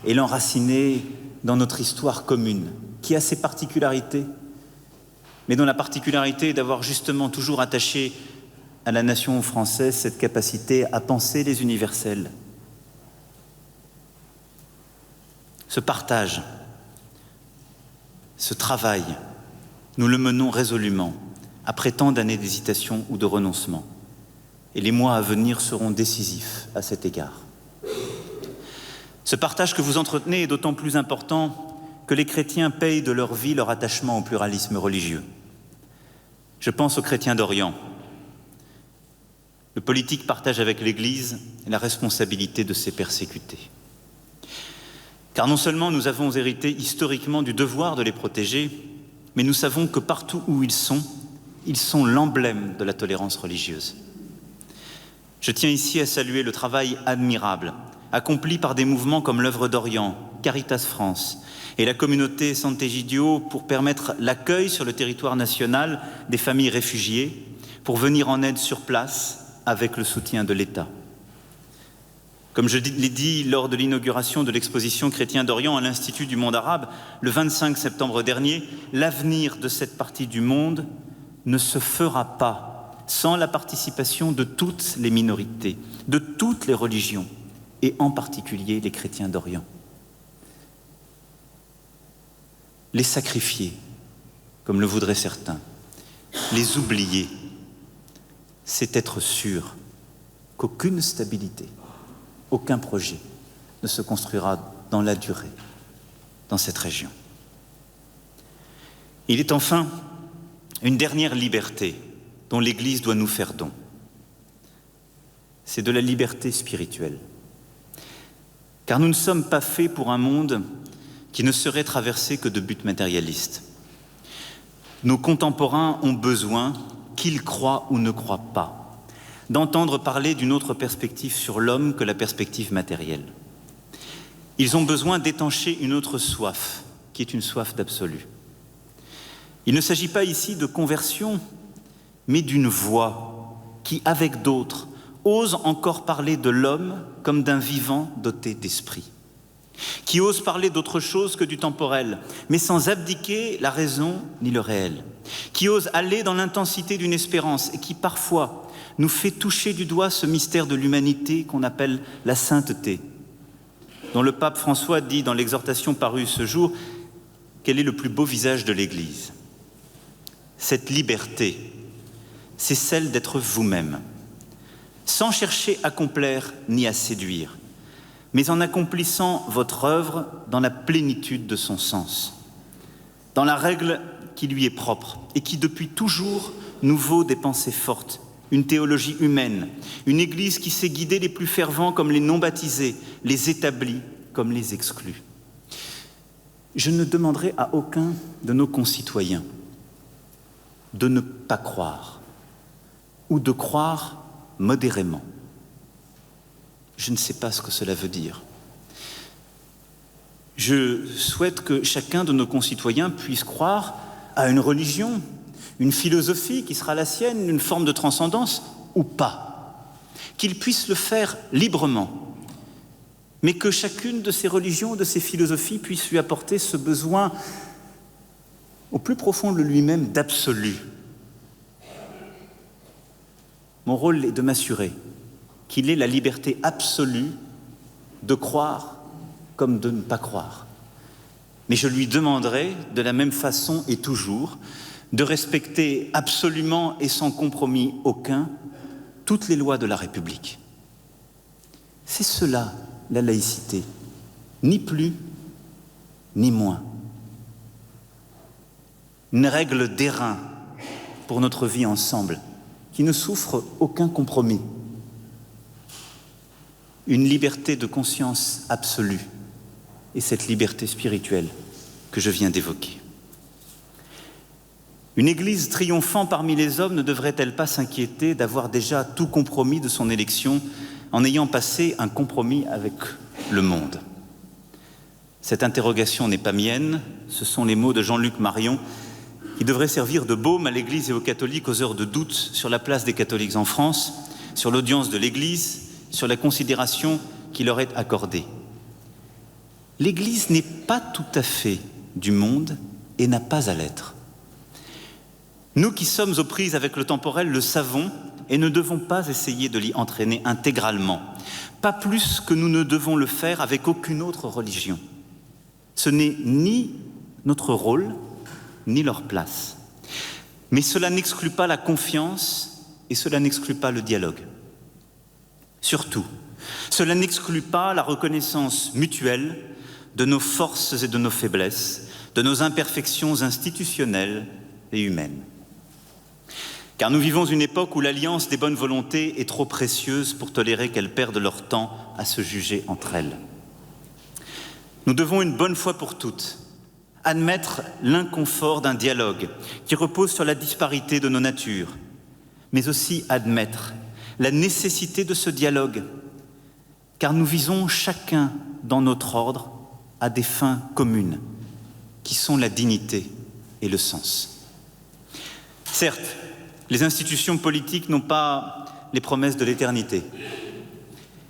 et l'enraciner dans notre histoire commune, qui a ses particularités, mais dont la particularité est d'avoir justement toujours attaché à la nation française cette capacité à penser les universels. Ce partage, ce travail, nous le menons résolument, après tant d'années d'hésitation ou de renoncement. Et les mois à venir seront décisifs à cet égard. Ce partage que vous entretenez est d'autant plus important que les chrétiens payent de leur vie leur attachement au pluralisme religieux. Je pense aux chrétiens d'Orient. Le politique partage avec l'Église la responsabilité de ces persécutés. Car non seulement nous avons hérité historiquement du devoir de les protéger, mais nous savons que partout où ils sont l'emblème de la tolérance religieuse. Je tiens ici à saluer le travail admirable accompli par des mouvements comme l'Œuvre d'Orient, Caritas France et la communauté Sant'Egidio pour permettre l'accueil sur le territoire national des familles réfugiées, pour venir en aide sur place avec le soutien de l'État. Comme je l'ai dit lors de l'inauguration de l'exposition Chrétiens d'Orient à l'Institut du monde arabe, le 25 septembre dernier, l'avenir de cette partie du monde ne se fera pas sans la participation de toutes les minorités, de toutes les religions, et en particulier les chrétiens d'Orient. Les sacrifier, comme le voudraient certains, les oublier, c'est être sûr qu'aucune stabilité, aucun projet ne se construira dans la durée dans cette région. Il est enfin une dernière liberté dont l'Église doit nous faire don. C'est de la liberté spirituelle. Car nous ne sommes pas faits pour un monde qui ne serait traversé que de buts matérialistes. Nos contemporains ont besoin, qu'ils croient ou ne croient pas, d'entendre parler d'une autre perspective sur l'homme que la perspective matérielle. Ils ont besoin d'étancher une autre soif, qui est une soif d'absolu. Il ne s'agit pas ici de conversion, mais d'une voix qui, avec d'autres, ose encore parler de l'homme comme d'un vivant doté d'esprit, qui ose parler d'autre chose que du temporel, mais sans abdiquer la raison ni le réel, qui ose aller dans l'intensité d'une espérance et qui parfois nous fait toucher du doigt ce mystère de l'humanité qu'on appelle la sainteté, dont le pape François dit dans l'exhortation parue ce jour quel est le plus beau visage de l'Église. Cette liberté, c'est celle d'être vous-même, sans chercher à complaire ni à séduire, mais en accomplissant votre œuvre dans la plénitude de son sens, dans la règle qui lui est propre et qui depuis toujours nous vaut des pensées fortes, une théologie humaine, une Église qui sait guider les plus fervents comme les non-baptisés, les établis comme les exclus. Je ne demanderai à aucun de nos concitoyens de ne pas croire ou de croire modérément. Je ne sais pas ce que cela veut dire. Je souhaite que chacun de nos concitoyens puisse croire à une religion, une philosophie qui sera la sienne, une forme de transcendance ou pas. Qu'il puisse le faire librement, mais que chacune de ces religions, de ces philosophies puisse lui apporter ce besoin au plus profond de lui-même d'absolu. Mon rôle est de m'assurer qu'il ait la liberté absolue de croire comme de ne pas croire. Mais je lui demanderai, de la même façon et toujours, de respecter absolument et sans compromis aucun toutes les lois de la République. C'est cela, la laïcité, ni plus ni moins. Une règle d'airain pour notre vie ensemble, qui ne souffre aucun compromis. Une liberté de conscience absolue, et cette liberté spirituelle que je viens d'évoquer. Une Église triomphant parmi les hommes ne devrait-elle pas s'inquiéter d'avoir déjà tout compromis de son élection en ayant passé un compromis avec le monde? Cette interrogation n'est pas mienne, ce sont les mots de Jean-Luc Marion qui devraient servir de baume à l'Église et aux catholiques aux heures de doute sur la place des catholiques en France, sur l'audience de l'Église sur la considération qui leur est accordée. L'Église n'est pas tout à fait du monde et n'a pas à l'être. Nous qui sommes aux prises avec le temporel le savons et ne devons pas essayer de l'y entraîner intégralement, pas plus que nous ne devons le faire avec aucune autre religion. Ce n'est ni notre rôle, ni leur place. Mais cela n'exclut pas la confiance et cela n'exclut pas le dialogue. Surtout, cela n'exclut pas la reconnaissance mutuelle de nos forces et de nos faiblesses, de nos imperfections institutionnelles et humaines. Car nous vivons une époque où l'alliance des bonnes volontés est trop précieuse pour tolérer qu'elles perdent leur temps à se juger entre elles. Nous devons une bonne fois pour toutes admettre l'inconfort d'un dialogue qui repose sur la disparité de nos natures, mais aussi admettre la nécessité de ce dialogue, car nous visons chacun dans notre ordre à des fins communes, qui sont la dignité et le sens. Certes, les institutions politiques n'ont pas les promesses de l'éternité,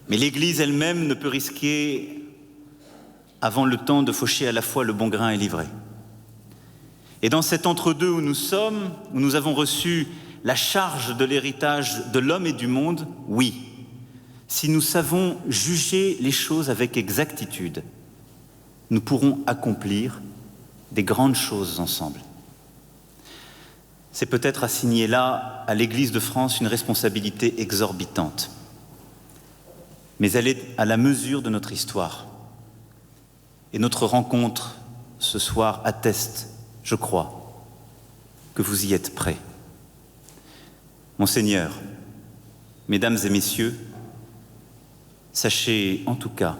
mais l'Église elle-même ne peut risquer avant le temps de faucher à la fois le bon grain et l'ivraie. Et dans cet entre-deux où nous sommes, où nous avons reçu la charge de l'héritage de l'homme et du monde, oui, si nous savons juger les choses avec exactitude, nous pourrons accomplir des grandes choses ensemble. C'est peut-être assigner là à l'Église de France une responsabilité exorbitante, mais elle est à la mesure de notre histoire. Et notre rencontre ce soir atteste, je crois, que vous y êtes prêts. Monseigneur, Mesdames et Messieurs, sachez en tout cas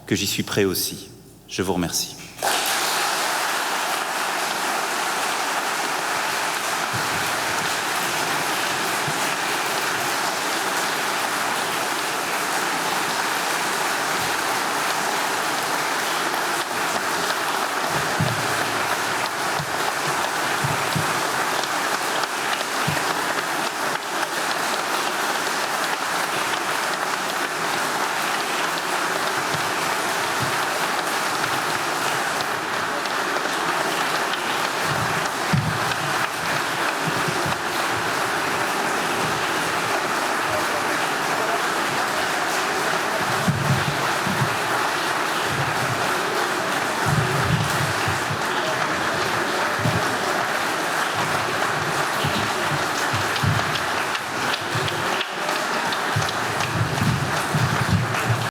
que j'y suis prêt aussi. Je vous remercie.